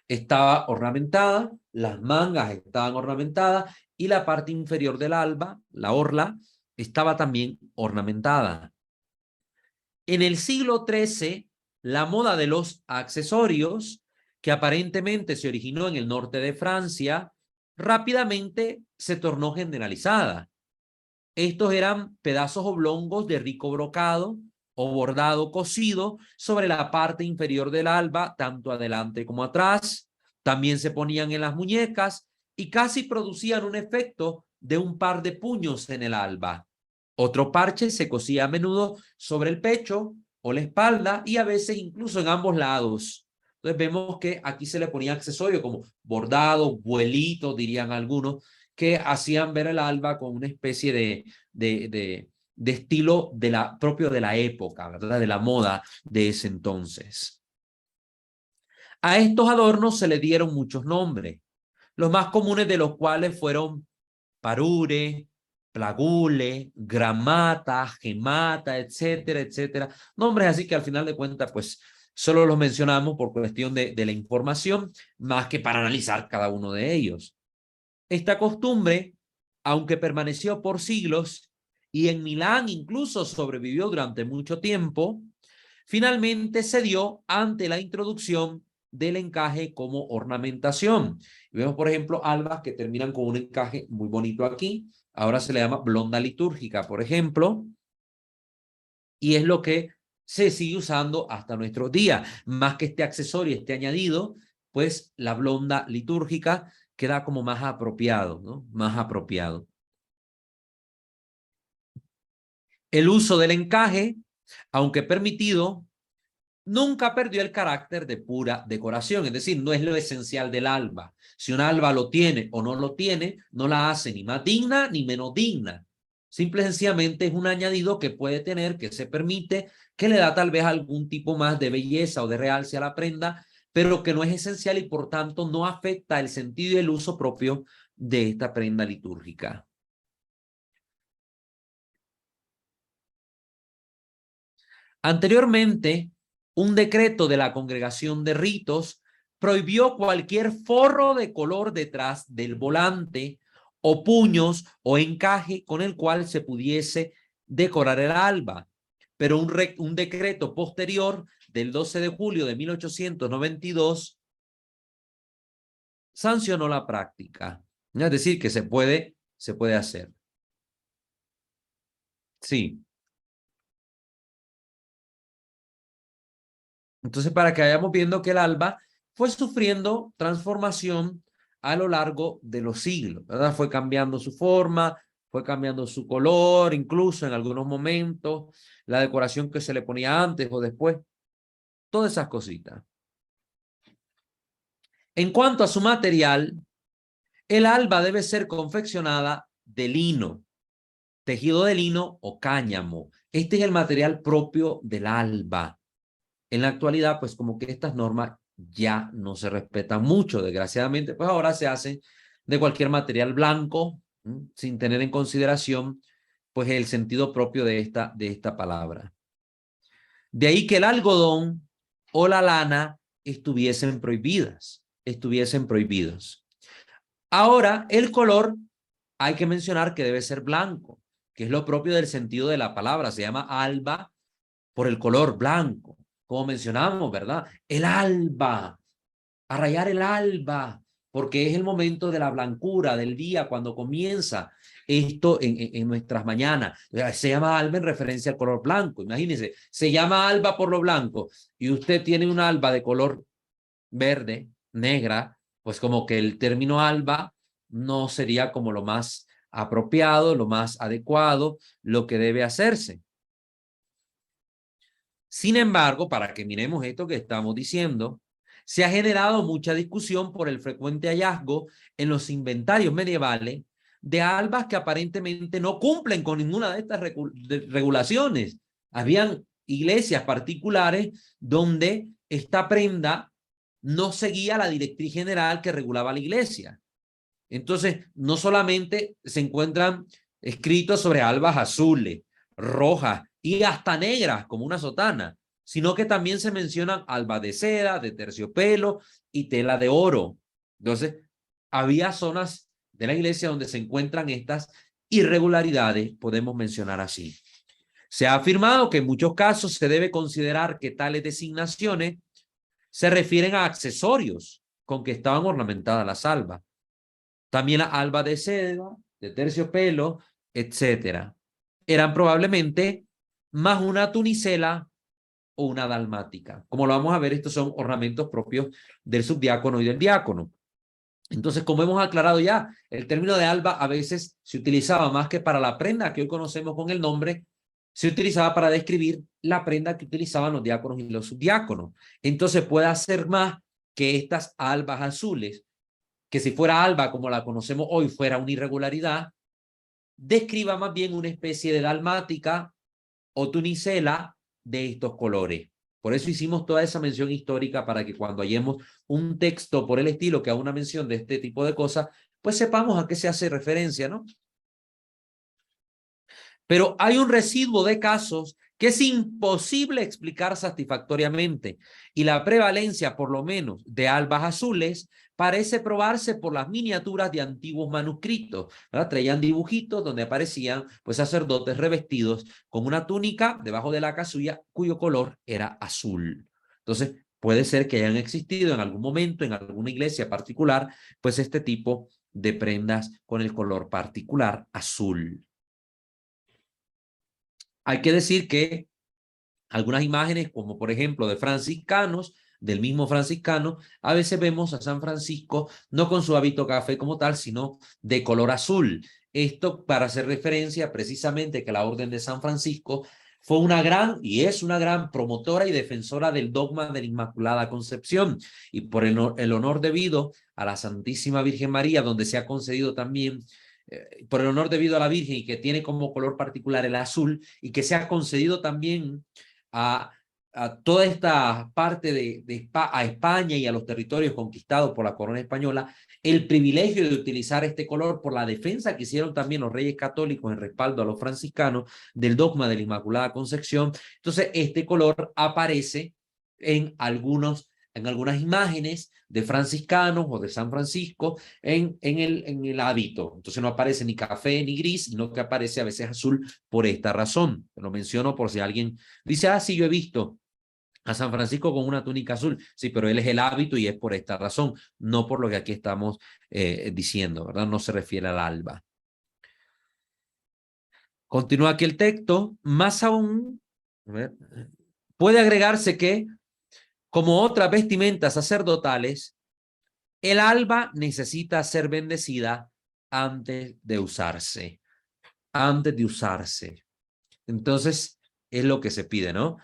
Speaker 1: Estaba ornamentada, las mangas estaban ornamentadas y la parte inferior del alba, la orla, estaba también ornamentada. En el siglo XIII, la moda de los accesorios, que aparentemente se originó en el norte de Francia, rápidamente se tornó generalizada. Estos eran pedazos oblongos de rico brocado o bordado cosido sobre la parte inferior del alba, tanto adelante como atrás. También se ponían en las muñecas y casi producían un efecto de un par de puños en el alba. Otro parche se cosía a menudo sobre el pecho o la espalda y a veces incluso en ambos lados. Entonces vemos que aquí se le ponía accesorios como bordados, vuelitos, dirían algunos, que hacían ver el alba con una especie de estilo propio de la época, ¿verdad?, de la moda de ese entonces. A estos adornos se le dieron muchos nombres, los más comunes de los cuales fueron parure, plagule, gramata, gemata, etcétera, etcétera. Nombres así que al final de cuentas, pues, solo los mencionamos por cuestión de la información, más que para analizar cada uno de ellos. Esta costumbre, aunque permaneció por siglos y en Milán incluso sobrevivió durante mucho tiempo, finalmente se dio ante la introducción del encaje como ornamentación. Y vemos, por ejemplo, albas que terminan con un encaje muy bonito aquí. Ahora se le llama blonda litúrgica, por ejemplo, y es lo que se sigue usando hasta nuestros días. Más que este accesorio, este añadido, pues la blonda litúrgica queda como más apropiado, ¿no? Más apropiado. El uso del encaje, aunque permitido, nunca perdió el carácter de pura decoración, es decir, no es lo esencial del alba. Si un alba lo tiene o no lo tiene, no la hace ni más digna ni menos digna. Simple y sencillamente es un añadido que puede tener, que se permite, que le da tal vez algún tipo más de belleza o de realce a la prenda, pero que no es esencial y por tanto no afecta el sentido y el uso propio de esta prenda litúrgica. Anteriormente, un decreto de la Congregación de Ritos prohibió cualquier forro de color detrás del volante o puños o encaje con el cual se pudiese decorar el alba. Pero un decreto posterior del 12 de julio de 1892 sancionó la práctica. Es decir, que se puede hacer. Sí. Entonces, para que vayamos viendo que el alba fue sufriendo transformación a lo largo de los siglos, ¿verdad? Fue cambiando su forma, fue cambiando su color, incluso en algunos momentos, la decoración que se le ponía antes o después, todas esas cositas. En cuanto a su material, el alba debe ser confeccionada de lino, tejido de lino o cáñamo. Este es el material propio del alba. En la actualidad, pues como que estas normas ya no se respetan mucho, desgraciadamente, pues ahora se hacen de cualquier material blanco, sin tener en consideración pues el sentido propio de esta palabra. De ahí que el algodón o la lana estuviesen prohibidos. Ahora, el color hay que mencionar que debe ser blanco, que es lo propio del sentido de la palabra. Se llama alba por el color blanco, como mencionamos, ¿verdad? El alba, a rayar el alba, porque es el momento de la blancura del día cuando comienza esto en nuestras mañanas. Se llama alba en referencia al color blanco. Imagínense, se llama alba por lo blanco y usted tiene un alba de color verde, negra, pues como que el término alba no sería como lo más apropiado, lo más adecuado, lo que debe hacerse. Sin embargo, para que miremos esto que estamos diciendo, se ha generado mucha discusión por el frecuente hallazgo en los inventarios medievales de albas que aparentemente no cumplen con ninguna de estas regulaciones. Habían iglesias particulares donde esta prenda no seguía la directriz general que regulaba la iglesia. Entonces, no solamente se encuentran escritos sobre albas azules, rojas y hasta negras como una sotana, sino que también se mencionan albas de seda, de terciopelo y tela de oro. Entonces, había zonas de la iglesia donde se encuentran estas irregularidades, podemos mencionar así. Se ha afirmado que en muchos casos se debe considerar que tales designaciones se refieren a accesorios con que estaban ornamentadas las albas. También las albas de seda, de terciopelo, etcétera. Eran probablemente más una tunicela o una dalmática. Como lo vamos a ver, estos son ornamentos propios del subdiácono y del diácono. Entonces, como hemos aclarado ya, el término de alba a veces se utilizaba más que para la prenda que hoy conocemos con el nombre, se utilizaba para describir la prenda que utilizaban los diáconos y los subdiáconos. Entonces, puede hacer más que estas albas azules, que si fuera alba como la conocemos hoy fuera una irregularidad, describa más bien una especie de dalmática o tunicela de estos colores. Por eso hicimos toda esa mención histórica para que cuando hallemos un texto por el estilo que haga una mención de este tipo de cosas, pues sepamos a qué se hace referencia, ¿no? Pero hay un residuo de casos que es imposible explicar satisfactoriamente y la prevalencia, por lo menos, de albas azules parece probarse por las miniaturas de antiguos manuscritos, ¿verdad? Traían dibujitos donde aparecían pues sacerdotes revestidos con una túnica debajo de la casulla cuyo color era azul. Entonces, puede ser que hayan existido en algún momento en alguna iglesia particular pues este tipo de prendas con el color particular azul. Hay que decir que algunas imágenes, como por ejemplo de franciscanos, del mismo franciscano, a veces vemos a San Francisco no con su hábito café como tal, sino de color azul. Esto para hacer referencia precisamente que la Orden de San Francisco fue una gran y es una gran promotora y defensora del dogma de la Inmaculada Concepción, y por el honor debido a la Santísima Virgen María, donde se ha concedido también por el honor debido a la Virgen y que tiene como color particular el azul, y que se ha concedido también a, a toda esta parte a España y a los territorios conquistados por la corona española, el privilegio de utilizar este color por la defensa que hicieron también los reyes católicos en respaldo a los franciscanos del dogma de la Inmaculada Concepción. Entonces, este color aparece en algunas imágenes de franciscanos o de San Francisco en el hábito. Entonces no aparece ni café ni gris, sino que aparece a veces azul por esta razón. Lo menciono por si alguien dice, ah, sí, yo he visto a San Francisco con una túnica azul. Sí, pero él es el hábito y es por esta razón, no por lo que aquí estamos diciendo, ¿verdad? No se refiere al alba. Continúa aquí el texto. Más aún, a ver, puede agregarse que, como otras vestimentas sacerdotales, el alba necesita ser bendecida antes de usarse. Antes de usarse. Entonces, es lo que se pide, ¿no?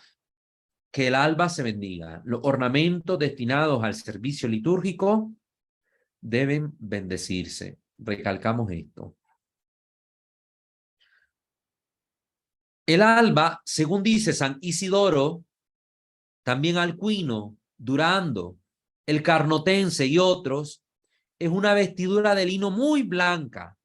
Speaker 1: Que el alba se bendiga. Los ornamentos destinados al servicio litúrgico deben bendecirse. Recalcamos esto. El alba, según dice San Isidoro, también Alcuino, Durando, el Carnotense y otros, es una vestidura de lino muy blanca,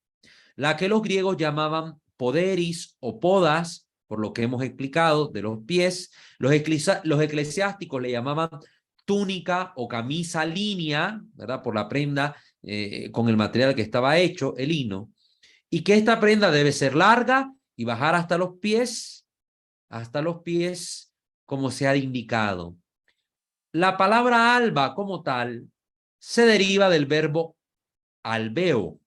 Speaker 1: la que los griegos llamaban poderis o podas, por lo que hemos explicado, de los pies. Los eclesiásticos le llamaban túnica o camisa línea, ¿verdad? Por la prenda con el material que estaba hecho, el lino. y que esta prenda debe ser larga y bajar hasta los pies, como se ha indicado. La palabra alba como tal se deriva del verbo albeo,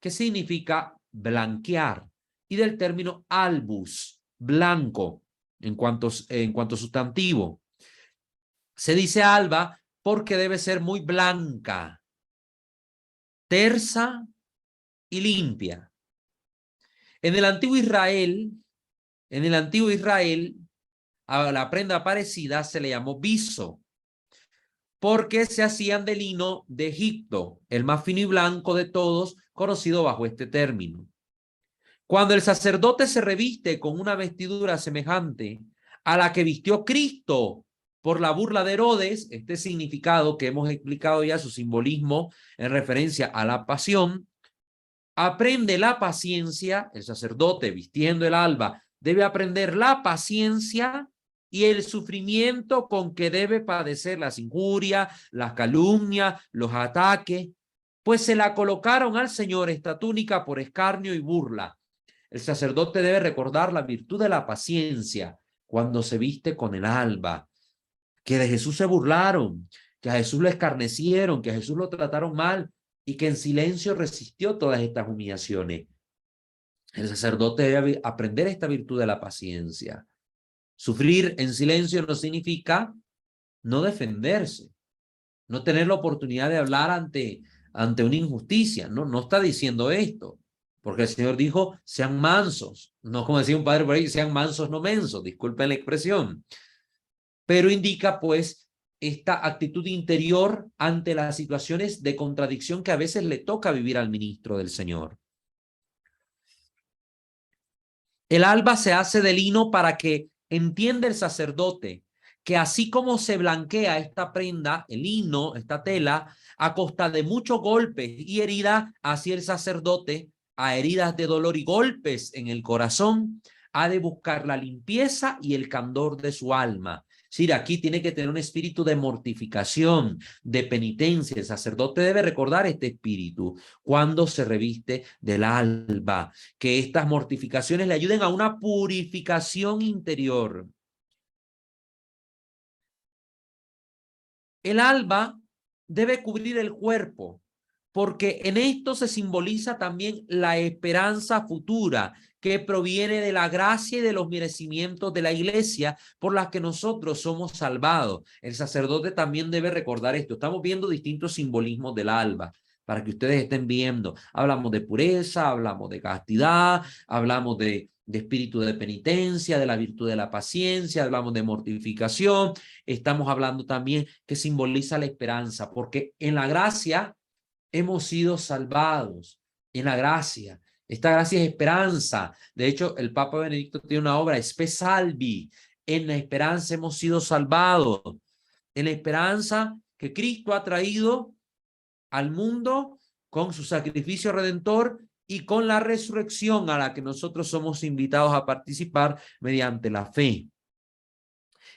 Speaker 1: que significa blanquear, y del término albus, blanco, en cuanto sustantivo. Se dice alba porque debe ser muy blanca, tersa y limpia. En el antiguo Israel, a la prenda parecida se le llamó viso, porque se hacían de lino de Egipto, el más fino y blanco de todos, conocido bajo este término. Cuando el sacerdote se reviste con una vestidura semejante a la que vistió Cristo por la burla de Herodes, este significado que hemos explicado ya, su simbolismo en referencia a la pasión, aprende la paciencia. El sacerdote vistiendo el alba debe aprender la paciencia y el sufrimiento con que debe padecer las injurias, las calumnias, los ataques, pues se la colocaron al Señor esta túnica por escarnio y burla. El sacerdote debe recordar la virtud de la paciencia cuando se viste con el alba, que de Jesús se burlaron, que a Jesús lo escarnecieron, que a Jesús lo trataron mal y que en silencio resistió todas estas humillaciones. El sacerdote debe aprender esta virtud de la paciencia. Sufrir en silencio no significa no defenderse, no tener la oportunidad de hablar ante una injusticia. No está diciendo esto, porque el Señor dijo, sean mansos, no como decía un padre por ahí, sean mansos, no mensos, disculpen la expresión, pero indica pues esta actitud interior ante las situaciones de contradicción que a veces le toca vivir al ministro del Señor. El alba se hace de lino para que entienda el sacerdote que así como se blanquea esta prenda, el lino, esta tela, a costa de muchos golpes y heridas, así el sacerdote, a heridas de dolor y golpes en el corazón, ha de buscar la limpieza y el candor de su alma. Sí, aquí tiene que tener un espíritu de mortificación, de penitencia. El sacerdote debe recordar este espíritu cuando se reviste del alba, que estas mortificaciones le ayuden a una purificación interior. El alba debe cubrir el cuerpo, porque en esto se simboliza también la esperanza futura que proviene de la gracia y de los merecimientos de la iglesia por las que nosotros somos salvados. El sacerdote también debe recordar esto. Estamos viendo distintos simbolismos del alba para que ustedes estén viendo. Hablamos de pureza, hablamos de castidad, hablamos de espíritu de penitencia, de la virtud de la paciencia, hablamos de mortificación. Estamos hablando también que simboliza la esperanza, porque en la gracia hemos sido salvados, en la gracia. Esta gracia es esperanza. De hecho, el Papa Benedicto tiene una obra, Spe Salvi. En la esperanza hemos sido salvados. En la esperanza que Cristo ha traído al mundo con su sacrificio redentor y con la resurrección a la que nosotros somos invitados a participar mediante la fe.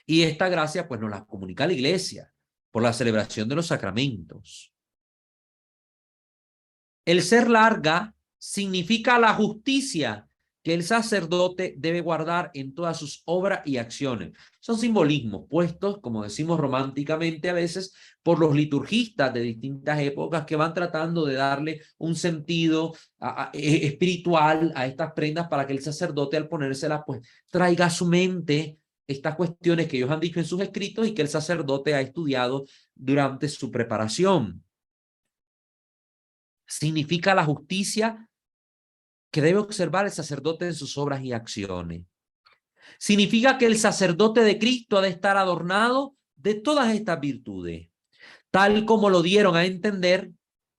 Speaker 1: Y esta gracia pues nos la comunica la iglesia por la celebración de los sacramentos. El ser larga significa la justicia que el sacerdote debe guardar en todas sus obras y acciones. Son simbolismos puestos, como decimos románticamente a veces, por los liturgistas de distintas épocas que van tratando de darle un sentido espiritual a estas prendas para que el sacerdote al ponérselas pues traiga a su mente estas cuestiones que ellos han dicho en sus escritos y que el sacerdote ha estudiado durante su preparación. Significa la justicia que debe observar el sacerdote en sus obras y acciones. Significa que el sacerdote de Cristo ha de estar adornado de todas estas virtudes, tal como lo dieron a entender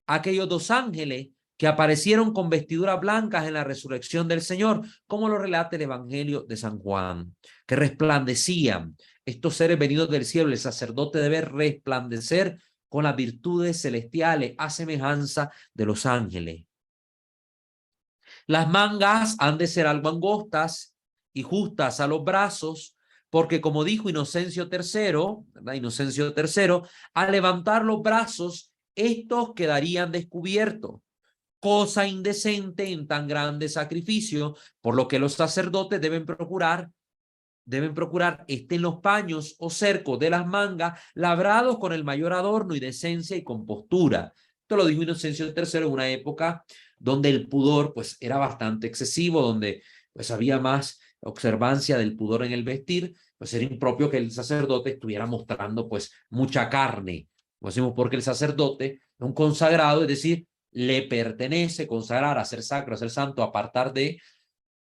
Speaker 1: aquellos dos ángeles que aparecieron con vestiduras blancas en la resurrección del Señor, como lo relata el Evangelio de San Juan, que resplandecían estos seres venidos del cielo. El sacerdote debe resplandecer con las virtudes celestiales a semejanza de los ángeles. Las mangas han de ser algo angostas y justas a los brazos, porque como dijo Inocencio III, ¿verdad? Inocencio III, al levantar los brazos, estos quedarían descubiertos, cosa indecente en tan grande sacrificio, por lo que los sacerdotes deben procurar estén los paños o cercos de las mangas labrados con el mayor adorno y decencia y compostura. Esto lo dijo Inocencio III en una época donde el pudor pues era bastante excesivo, donde pues había más observancia del pudor en el vestir, pues era impropio que el sacerdote estuviera mostrando pues mucha carne. Lo decimos porque el sacerdote es un consagrado, es decir, le pertenece consagrar, hacer sacro, hacer santo, apartar de,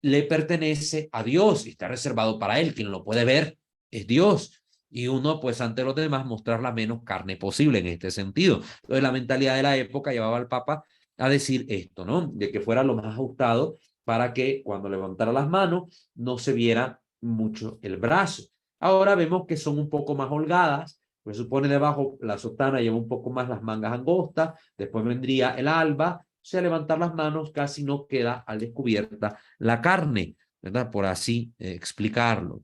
Speaker 1: le pertenece a Dios y está reservado para él. Quien lo puede ver es Dios. Y uno, pues, ante los demás, mostrar la menos carne posible en este sentido. Entonces, la mentalidad de la época llevaba al Papa a decir esto, ¿no? De que fuera lo más ajustado para que cuando levantara las manos no se viera mucho el brazo. Ahora vemos que son un poco más holgadas, pues supone debajo la sotana lleva un poco más las mangas angostas, después vendría el alba, o sea, levantar las manos casi no queda al descubierta la carne, ¿verdad? Por así explicarlo.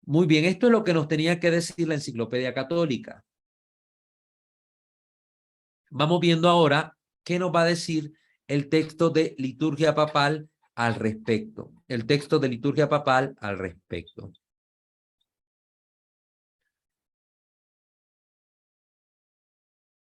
Speaker 1: Muy bien, esto es lo que nos tenía que decir la Enciclopedia Católica. Vamos viendo ahora qué nos va a decir el texto de liturgia papal al respecto. El texto de liturgia papal al respecto.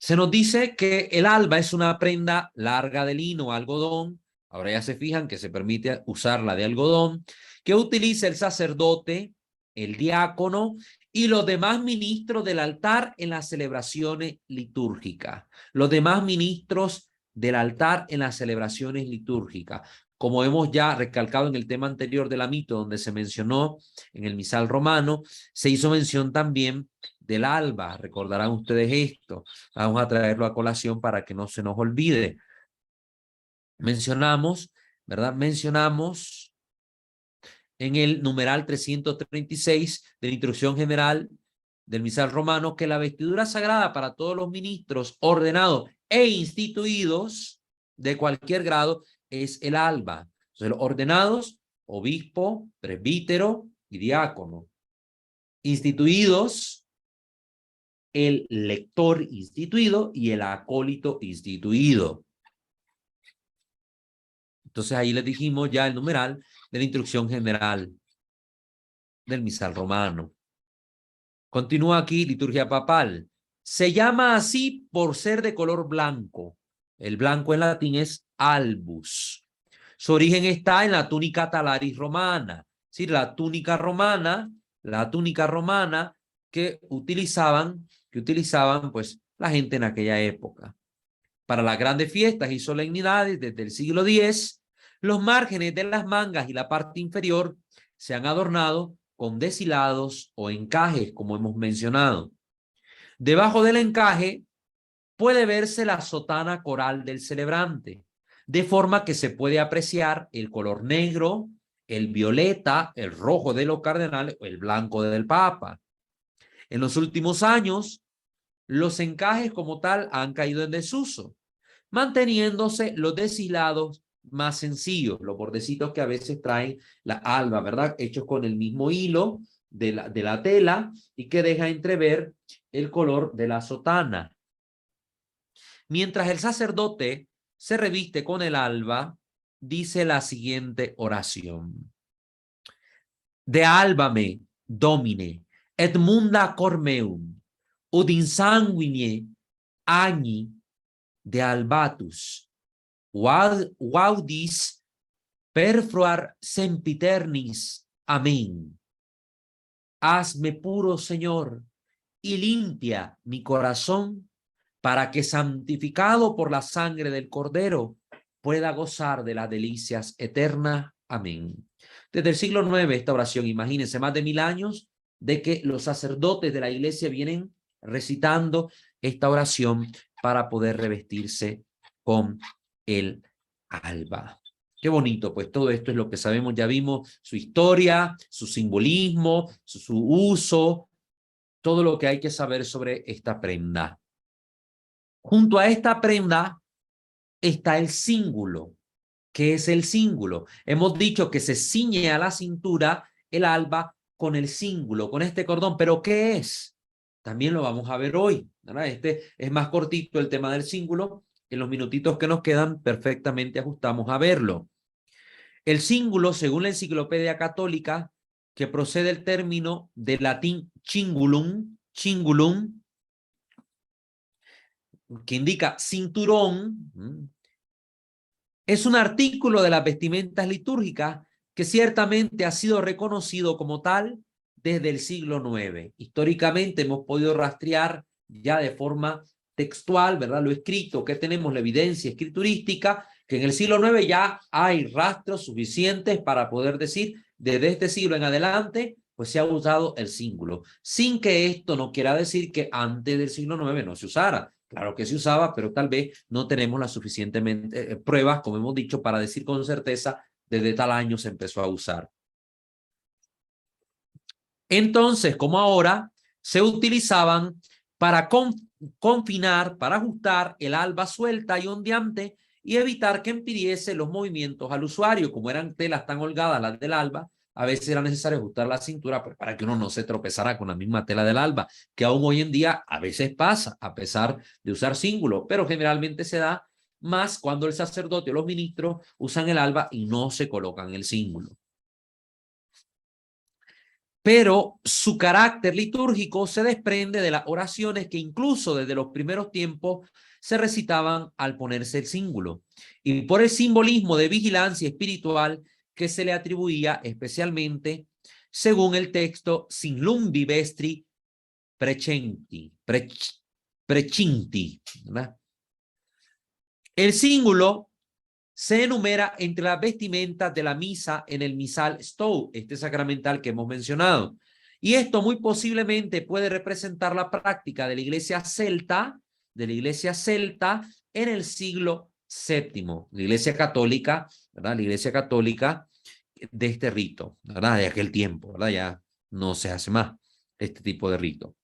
Speaker 1: Se nos dice que el alba es una prenda larga de lino, algodón. Ahora ya se fijan que se permite usarla de algodón, que utiliza el sacerdote, el diácono y los demás ministros del altar en las celebraciones litúrgicas. Los demás ministros del altar en las celebraciones litúrgicas. Como hemos ya recalcado en el tema anterior de la mito, donde se mencionó en el misal romano, se hizo mención también del alba. Recordarán ustedes esto. Vamos a traerlo a colación para que no se nos olvide. Mencionamos, ¿verdad? Mencionamos en el numeral 336 de la instrucción general del misal romano que la vestidura sagrada para todos los ministros ordenados e instituidos de cualquier grado es el alba. Entonces, los ordenados, obispo, presbítero y diácono. Instituidos, el lector instituido y el acólito instituido. Entonces ahí les dijimos ya el numeral de la instrucción general del misal romano. Continúa aquí liturgia papal. Se llama así por ser de color blanco. El blanco en latín es albus. Su origen está en la túnica talaris romana. Sí, la túnica romana que utilizaban pues la gente en aquella época. Para las grandes fiestas y solemnidades desde el siglo X, los márgenes de las mangas y la parte inferior se han adornado con deshilados o encajes, como hemos mencionado. Debajo del encaje puede verse la sotana coral del celebrante, de forma que se puede apreciar el color negro, el violeta, el rojo de los cardenales o el blanco del Papa. En los últimos años, los encajes como tal han caído en desuso, manteniéndose los deshilados más sencillos, los bordecitos que a veces traen la alba, ¿verdad? Hechos con el mismo hilo de la tela y que deja entrever el color de la sotana. Mientras el sacerdote se reviste con el alba, dice la siguiente oración. De albame, domine, et munda cormeum, ud insanguine agni de albatus, vaudis perfluar sempiternis. Amén. Hazme puro, Señor, y limpia mi corazón, para que, santificado por la sangre del Cordero, pueda gozar de las delicias eternas. Amén. Desde el siglo IX esta oración, imagínense, más de 1000 años de que los sacerdotes de la iglesia vienen recitando esta oración para poder revestirse con el alba. Qué bonito, pues todo esto es lo que sabemos, ya vimos su historia, su simbolismo, su uso, todo lo que hay que saber sobre esta prenda. Junto a esta prenda está el cíngulo. ¿Qué es el cíngulo? Hemos dicho que se ciñe a la cintura el alba con el cíngulo, con este cordón, pero ¿qué es? también lo vamos a ver hoy, ¿verdad? Este es más cortito el tema del cíngulo. En los minutitos que nos quedan, perfectamente ajustamos a verlo. El cíngulo, según la Enciclopedia Católica, que procede del término del latín cingulum, que indica cinturón, es un artículo de las vestimentas litúrgicas que ciertamente ha sido reconocido como tal desde el siglo IX. Históricamente hemos podido rastrear ya de forma textual, ¿verdad? Lo escrito, que tenemos la evidencia escriturística, que en el siglo IX ya hay rastros suficientes para poder decir, desde este siglo en adelante, pues se ha usado el cíngulo, sin que esto no quiera decir que antes del siglo IX no se usara. Claro que se usaba, pero tal vez no tenemos las suficientemente pruebas, como hemos dicho, para decir con certeza desde tal año se empezó a usar. Entonces, como ahora, se utilizaban para confinar, para ajustar el alba suelta y ondeante y evitar que impidiese los movimientos al usuario. Como eran telas tan holgadas las del alba, a veces era necesario ajustar la cintura pues, para que uno no se tropezara con la misma tela del alba, que aún hoy en día a veces pasa, a pesar de usar cíngulo, pero generalmente se da más cuando el sacerdote o los ministros usan el alba y no se colocan el cíngulo. Pero su carácter litúrgico se desprende de las oraciones que incluso desde los primeros tiempos se recitaban al ponerse el cíngulo, y por el simbolismo de vigilancia espiritual que se le atribuía especialmente según el texto Sin lumbi vestri precinti, ¿verdad? El cíngulo se enumera entre las vestimentas de la misa en el misal Stow, este sacramental que hemos mencionado. Y esto muy posiblemente puede representar la práctica de la iglesia celta, en el siglo VII, la iglesia católica, ¿verdad? La iglesia católica de este rito, ¿verdad? De aquel tiempo, ¿verdad? Ya no se hace más este tipo de rito.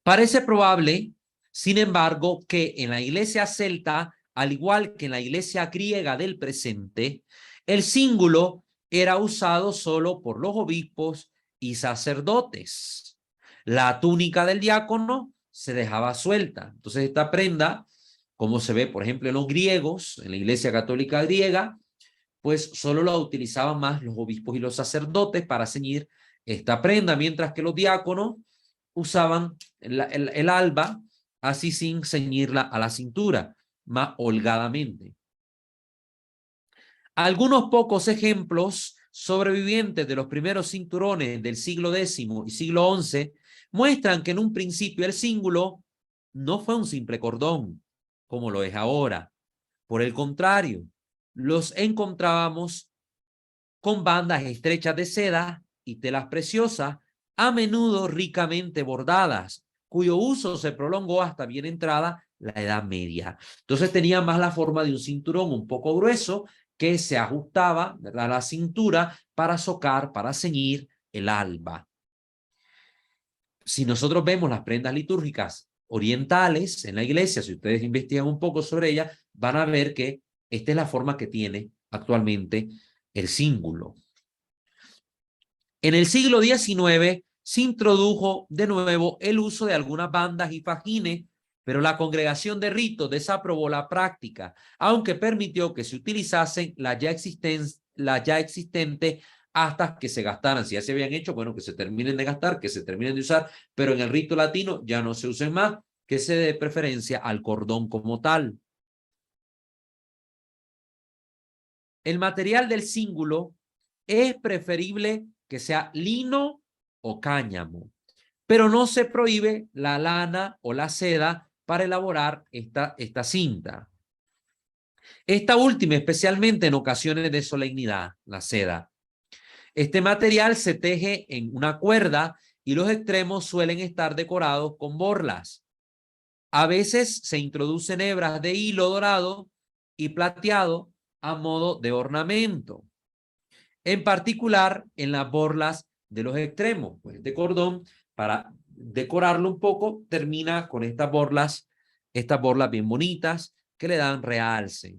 Speaker 1: Parece probable, sin embargo, que en la iglesia celta, al igual que en la iglesia griega del presente, el cíngulo era usado solo por los obispos y sacerdotes. La túnica del diácono se dejaba suelta. Entonces esta prenda, como se ve, por ejemplo, en los griegos, en la iglesia católica griega, pues solo la utilizaban más los obispos y los sacerdotes para ceñir esta prenda, mientras que los diáconos usaban el alba así sin ceñirla a la cintura, más holgadamente. Algunos pocos ejemplos sobrevivientes de los primeros cinturones del siglo X y siglo XI muestran que en un principio el cíngulo no fue un simple cordón, como lo es ahora. Por el contrario, los encontrábamos con bandas estrechas de seda y telas preciosas, a menudo ricamente bordadas, cuyo uso se prolongó hasta bien entrada la Edad Media. Entonces tenía más la forma de un cinturón un poco grueso que se ajustaba a la cintura para socar, para ceñir el alba. Si nosotros vemos las prendas litúrgicas orientales en la iglesia, si ustedes investigan un poco sobre ellas, van a ver que esta es la forma que tiene actualmente el cíngulo. En el siglo XIX se introdujo de nuevo el uso de algunas bandas y fajines, pero la congregación de ritos desaprobó la práctica, aunque permitió que se utilizasen las ya existentes hasta que se gastaran. Si ya se habían hecho, bueno, que se terminen de gastar, que se terminen de usar, pero en el rito latino ya no se usen más, que se dé preferencia al cordón como tal. El material del cíngulo es preferible que sea lino o cáñamo, pero no se prohíbe la lana o la seda para elaborar esta cinta. Esta última, especialmente en ocasiones de solemnidad, la seda. Este material se teje en una cuerda y los extremos suelen estar decorados con borlas. A veces se introducen hebras de hilo dorado y plateado a modo de ornamento, en particular en las borlas de los extremos. Pues este cordón, para decorarlo un poco, termina con estas borlas bien bonitas que le dan realce.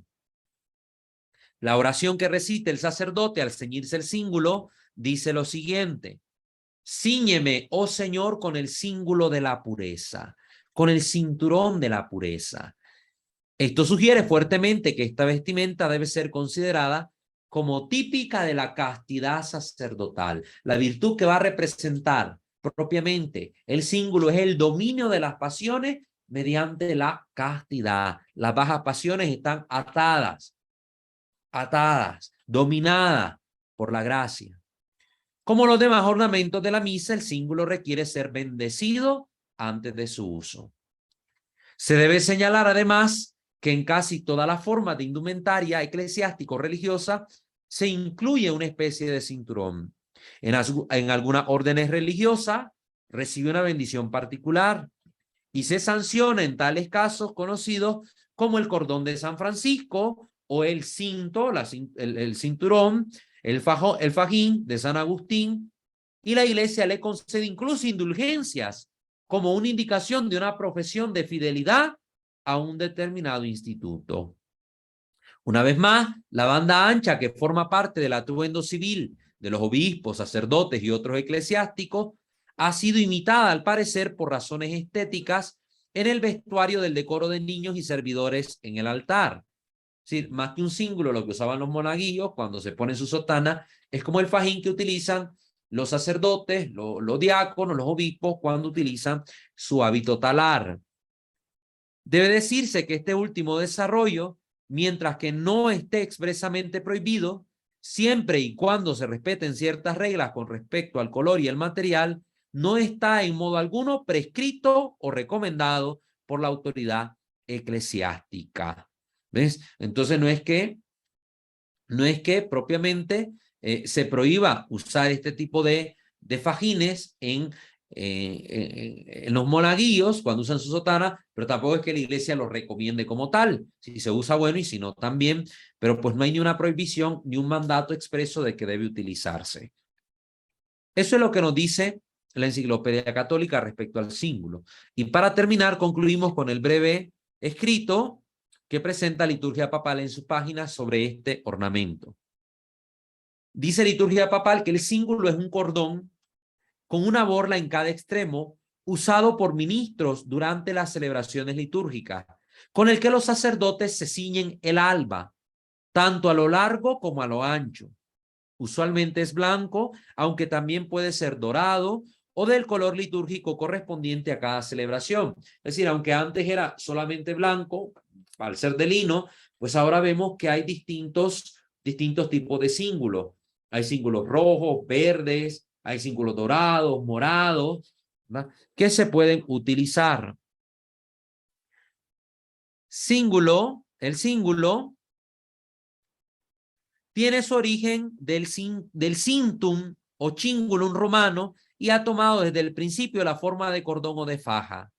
Speaker 1: La oración que recita el sacerdote al ceñirse el cíngulo dice lo siguiente: Cíñeme, oh Señor, con el cíngulo de la pureza, con el cinturón de la pureza. Esto sugiere fuertemente que esta vestimenta debe ser considerada como típica de la castidad sacerdotal. La virtud que va a representar propiamente el cíngulo es el dominio de las pasiones mediante la castidad. Las bajas pasiones están atadas, dominadas por la gracia. Como los demás ornamentos de la misa, el cíngulo requiere ser bendecido antes de su uso. Se debe señalar además que en casi todas las formas de indumentaria eclesiástico-religiosa se incluye una especie de cinturón. En algunas órdenes religiosas recibe una bendición particular y se sanciona en tales casos conocidos como el cordón de San Francisco o el cinto, el cinturón, el fajín de San Agustín, y la iglesia le concede incluso indulgencias como una indicación de una profesión de fidelidad a un determinado instituto. Una vez más, la banda ancha que forma parte del atuendo civil de los obispos, sacerdotes y otros eclesiásticos ha sido imitada, al parecer, por razones estéticas en el vestuario del decoro de niños y servidores en el altar. Es decir, más que un cíngulo, lo que usaban los monaguillos cuando se ponen su sotana, es como el fajín que utilizan los sacerdotes, los diáconos, los obispos, cuando utilizan su hábito talar. Debe decirse que este último desarrollo, mientras que no esté expresamente prohibido, siempre y cuando se respeten ciertas reglas con respecto al color y el material, no está en modo alguno prescrito o recomendado por la autoridad eclesiástica. ¿Ves? Entonces no es que propiamente se prohíba usar este tipo de fajines en los monaguillos cuando usan su sotana, pero tampoco es que la iglesia lo recomiende como tal. Si se usa, bueno, y si no, también, pero pues no hay ni una prohibición ni un mandato expreso de que debe utilizarse. Eso es lo que nos dice la Enciclopedia Católica respecto al cíngulo. Y para terminar, concluimos con el breve escrito que presenta Liturgia Papal en sus páginas sobre este ornamento. Dice Liturgia Papal que el cíngulo es un cordón con una borla en cada extremo usado por ministros durante las celebraciones litúrgicas, con el que los sacerdotes se ciñen el alba, tanto a lo largo como a lo ancho. Usualmente es blanco, aunque también puede ser dorado o del color litúrgico correspondiente a cada celebración. Es decir, aunque antes era solamente blanco, al ser de lino, pues ahora vemos que hay distintos tipos de cíngulos. Hay cíngulos rojos, verdes, hay cíngulos dorados, morados, ¿verdad?, que se pueden utilizar. El cíngulo tiene su origen del cintum o cingulum romano y ha tomado desde el principio la forma de cordón o de faja.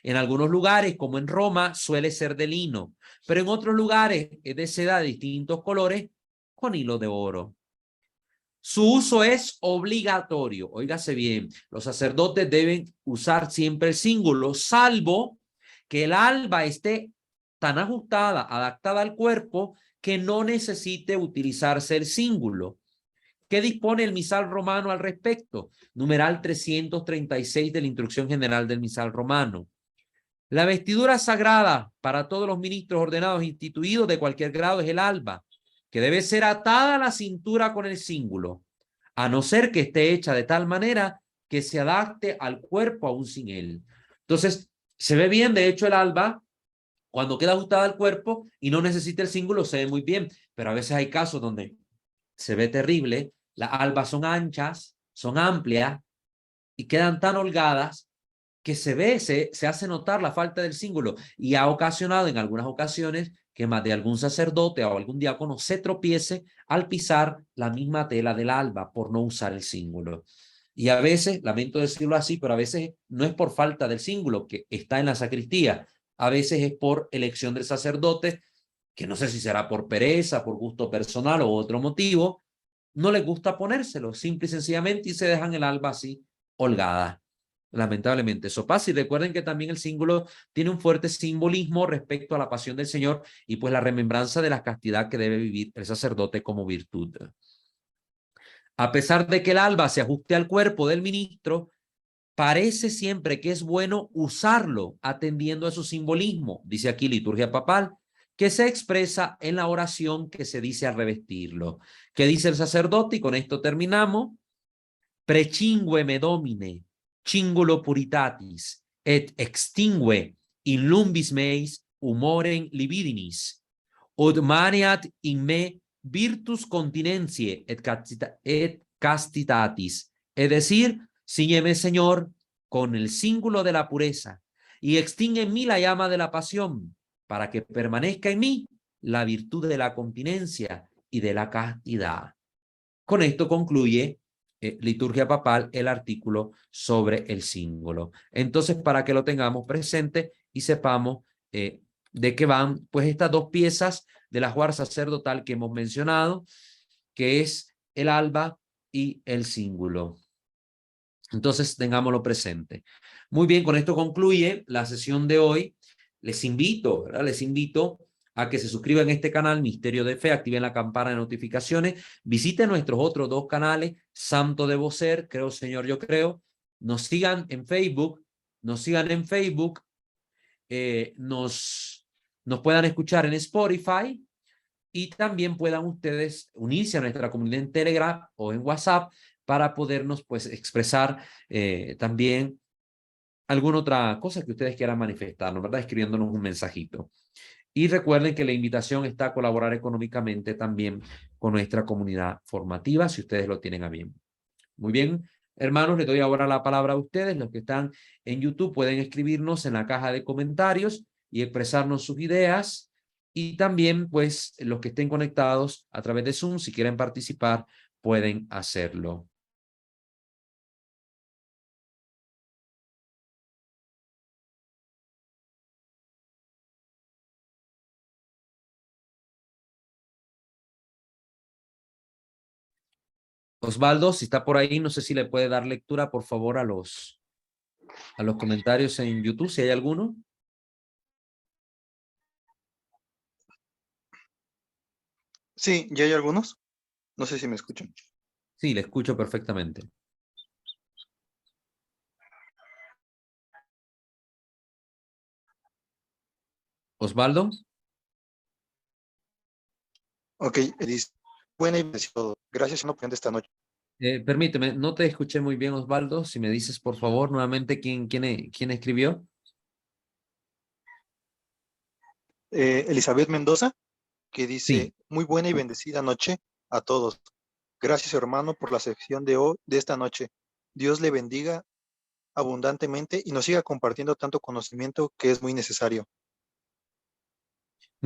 Speaker 1: En algunos lugares, como en Roma, suele ser de lino, pero en otros lugares es de seda de distintos colores con hilo de oro. Su uso es obligatorio. Óigase bien, los sacerdotes deben usar siempre el cíngulo, salvo que el alba esté tan ajustada, adaptada al cuerpo, que no necesite utilizarse el cíngulo. ¿Qué dispone el misal romano al respecto? Numeral 336 de la Instrucción General del Misal Romano. La vestidura sagrada para todos los ministros ordenados e instituidos de cualquier grado es el alba, que debe ser atada a la cintura con el cíngulo, a no ser que esté hecha de tal manera que se adapte al cuerpo aún sin él. Entonces, se ve bien, de hecho, el alba, cuando queda ajustada al cuerpo y no necesita el cíngulo, se ve muy bien, pero a veces hay casos donde se ve terrible, las albas son anchas, son amplias y quedan tan holgadas que se hace notar la falta del cíngulo, y ha ocasionado en algunas ocasiones que más de algún sacerdote o algún diácono se tropiece al pisar la misma tela del alba por no usar el cíngulo. Y a veces, lamento decirlo así, pero a veces no es por falta del cíngulo que está en la sacristía, a veces es por elección del sacerdote, que no sé si será por pereza, por gusto personal o otro motivo, no les gusta ponérselo, simple y sencillamente, y se dejan el alba así holgada. Lamentablemente eso pasa, y recuerden que también el cíngulo tiene un fuerte simbolismo respecto a la pasión del Señor y pues la remembranza de la castidad que debe vivir el sacerdote como virtud. A pesar de que el alba se ajuste al cuerpo del ministro, parece siempre que es bueno usarlo atendiendo a su simbolismo, dice aquí liturgia papal, que se expresa en la oración que se dice al revestirlo. ¿Qué dice el sacerdote? Y con esto terminamos. Precingue me domine, cingulo puritatis, et extingue in lumbis meis humorem libidinis, od maniat in me virtus continentiae et castitatis. Es decir, síñeme, Señor, con el cíngulo de la pureza y extingue en mí la llama de la pasión, para que permanezca en mí la virtud de la continencia y de la castidad. Con esto concluye liturgia papal el artículo sobre el símbolo. Entonces, para que lo tengamos presente y sepamos de qué van, pues estas dos piezas del ajuar sacerdotal que hemos mencionado, que es el alba y el símbolo. Entonces, tengámoslo presente. Muy bien, con esto concluye la sesión de hoy. Les invito, ¿verdad? Les invito a que se suscriban a este canal, Misterio de Fe, activen la campana de notificaciones, visiten nuestros otros dos canales, Santo Debo Ser, Creo Señor Yo Creo, nos sigan en Facebook, nos puedan escuchar en Spotify y también puedan ustedes unirse a nuestra comunidad en Telegram o en WhatsApp para podernos pues expresar también alguna otra cosa que ustedes quieran manifestarnos, ¿verdad? Escribiéndonos un mensajito. Y recuerden que la invitación está a colaborar económicamente también con nuestra comunidad formativa, si ustedes lo tienen a bien. Muy bien, hermanos, les doy ahora la palabra a ustedes. Los que están en YouTube pueden escribirnos en la caja de comentarios y expresarnos sus ideas. Y también, pues, los que estén conectados a través de Zoom, si quieren participar, pueden hacerlo. Osvaldo, si está por ahí, no sé si le puede dar lectura, por favor, a los comentarios en YouTube, si hay alguno.
Speaker 3: Sí, ya hay algunos. No sé si me escuchan.
Speaker 1: Sí, le escucho perfectamente. Osvaldo.
Speaker 3: Ok, dice, buena y bendecido. Gracias, Señor, por esta noche.
Speaker 1: Permíteme, no te escuché muy bien, Osvaldo. Si me dices, por favor, nuevamente quién escribió.
Speaker 3: Elizabeth Mendoza, que
Speaker 1: Sí,
Speaker 3: dice, muy buena y bendecida noche a todos. Gracias, hermano, por la sección de hoy, de esta noche. Dios le bendiga abundantemente y nos siga compartiendo tanto conocimiento que es muy necesario.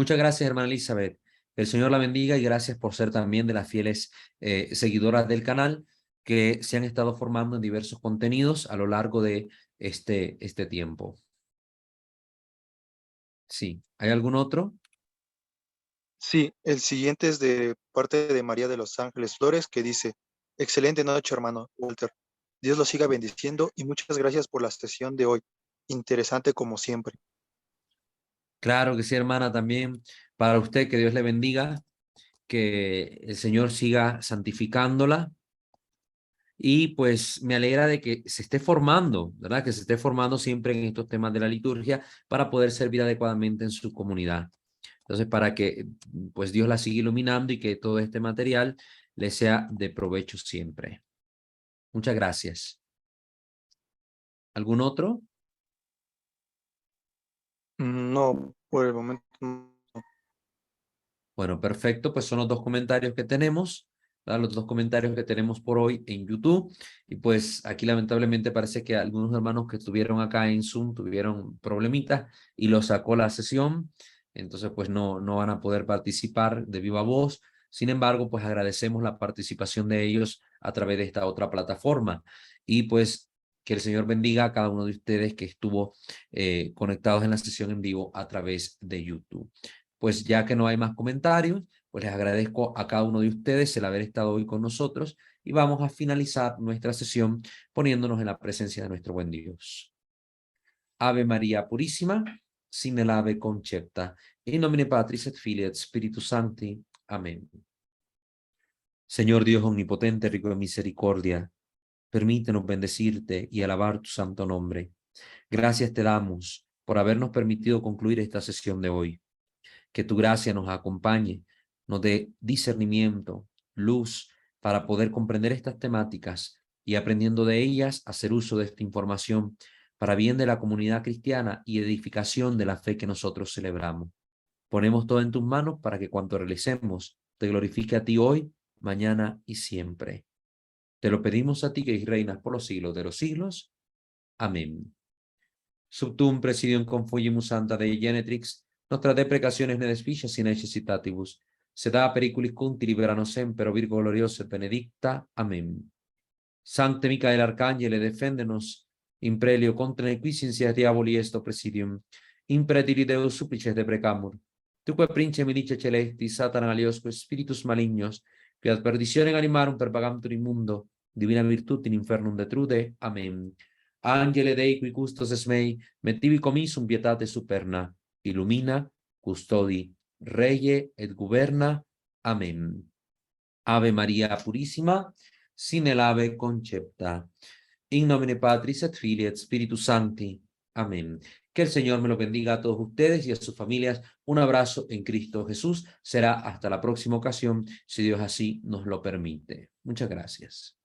Speaker 1: muchas gracias, hermana Elizabeth. Que el Señor la bendiga y gracias por ser también de las fieles seguidoras del canal que se han estado formando en diversos contenidos a lo largo de este tiempo. Sí, ¿hay algún otro?
Speaker 3: Sí, el siguiente es de parte de María de los Ángeles Flores, que dice, excelente noche, hermano Walter. Dios lo siga bendiciendo y muchas gracias por la sesión de hoy. Interesante como siempre.
Speaker 1: Claro que sí, hermana, también para usted, que Dios le bendiga, que el Señor siga santificándola. Y pues me alegra de que se esté formando, ¿verdad? Que se esté formando siempre en estos temas de la liturgia para poder servir adecuadamente en su comunidad. Entonces, para que pues Dios la siga iluminando y que todo este material le sea de provecho siempre. Muchas gracias. ¿Algún otro?
Speaker 3: No, por el momento no.
Speaker 1: Bueno, perfecto. Pues son los dos comentarios que tenemos, ¿verdad? Los dos comentarios que tenemos por hoy en YouTube. Y pues aquí lamentablemente parece que algunos hermanos que estuvieron acá en Zoom tuvieron problemitas y lo sacó la sesión. Entonces pues no van a poder participar de viva voz. Sin embargo, pues agradecemos la participación de ellos a través de esta otra plataforma. Y pues que el Señor bendiga a cada uno de ustedes que estuvo conectados en la sesión en vivo a través de YouTube. Pues ya que no hay más comentarios, pues les agradezco a cada uno de ustedes el haber estado hoy con nosotros y vamos a finalizar nuestra sesión poniéndonos en la presencia de nuestro buen Dios. Ave María Purísima, sin el ave concepta, in nomine Patris et Filii et Spiritus Sancti. Amén. Señor Dios omnipotente, rico en misericordia, permítenos bendecirte y alabar tu santo nombre. Gracias te damos por habernos permitido concluir esta sesión de hoy. Que tu gracia nos acompañe, nos dé discernimiento, luz, para poder comprender estas temáticas y aprendiendo de ellas, hacer uso de esta información para bien de la comunidad cristiana y edificación de la fe que nosotros celebramos. Ponemos todo en tus manos para que cuanto realicemos te glorifique a ti hoy, mañana y siempre. Te lo pedimos a ti que reinas por los siglos de los siglos. Amén. Subtum presidium confugimus santa Dei genetrix, nostra deprecationes ne deficias in necessitatibus, sed a periculis cunti libera nos semper, Virgo gloriosa et benedicta. Amén. Sancte Micael Arcangele, defendenos, imprelio contra nequiescencia diaboli esto presidium, impretili Deus supplices deprecamur. Tuque prince milicia celesti, Satan aliosque spiritus malignos, que ad perditionem animarum perpagantur in mundo, divina virtut in infernum detrude. Amén. Angele Dei qui custos es mei, mettivi commissum pietate superna, illumina, custodi, reye et guberna. Amén. Ave María Purísima, sin el ave concepta. In nomine Patris et Filii et Spiritus Sancti. Amén. Que el Señor me lo bendiga a todos ustedes y a sus familias. Un abrazo en Cristo Jesús. Será hasta la próxima ocasión, si Dios así nos lo permite. Muchas gracias.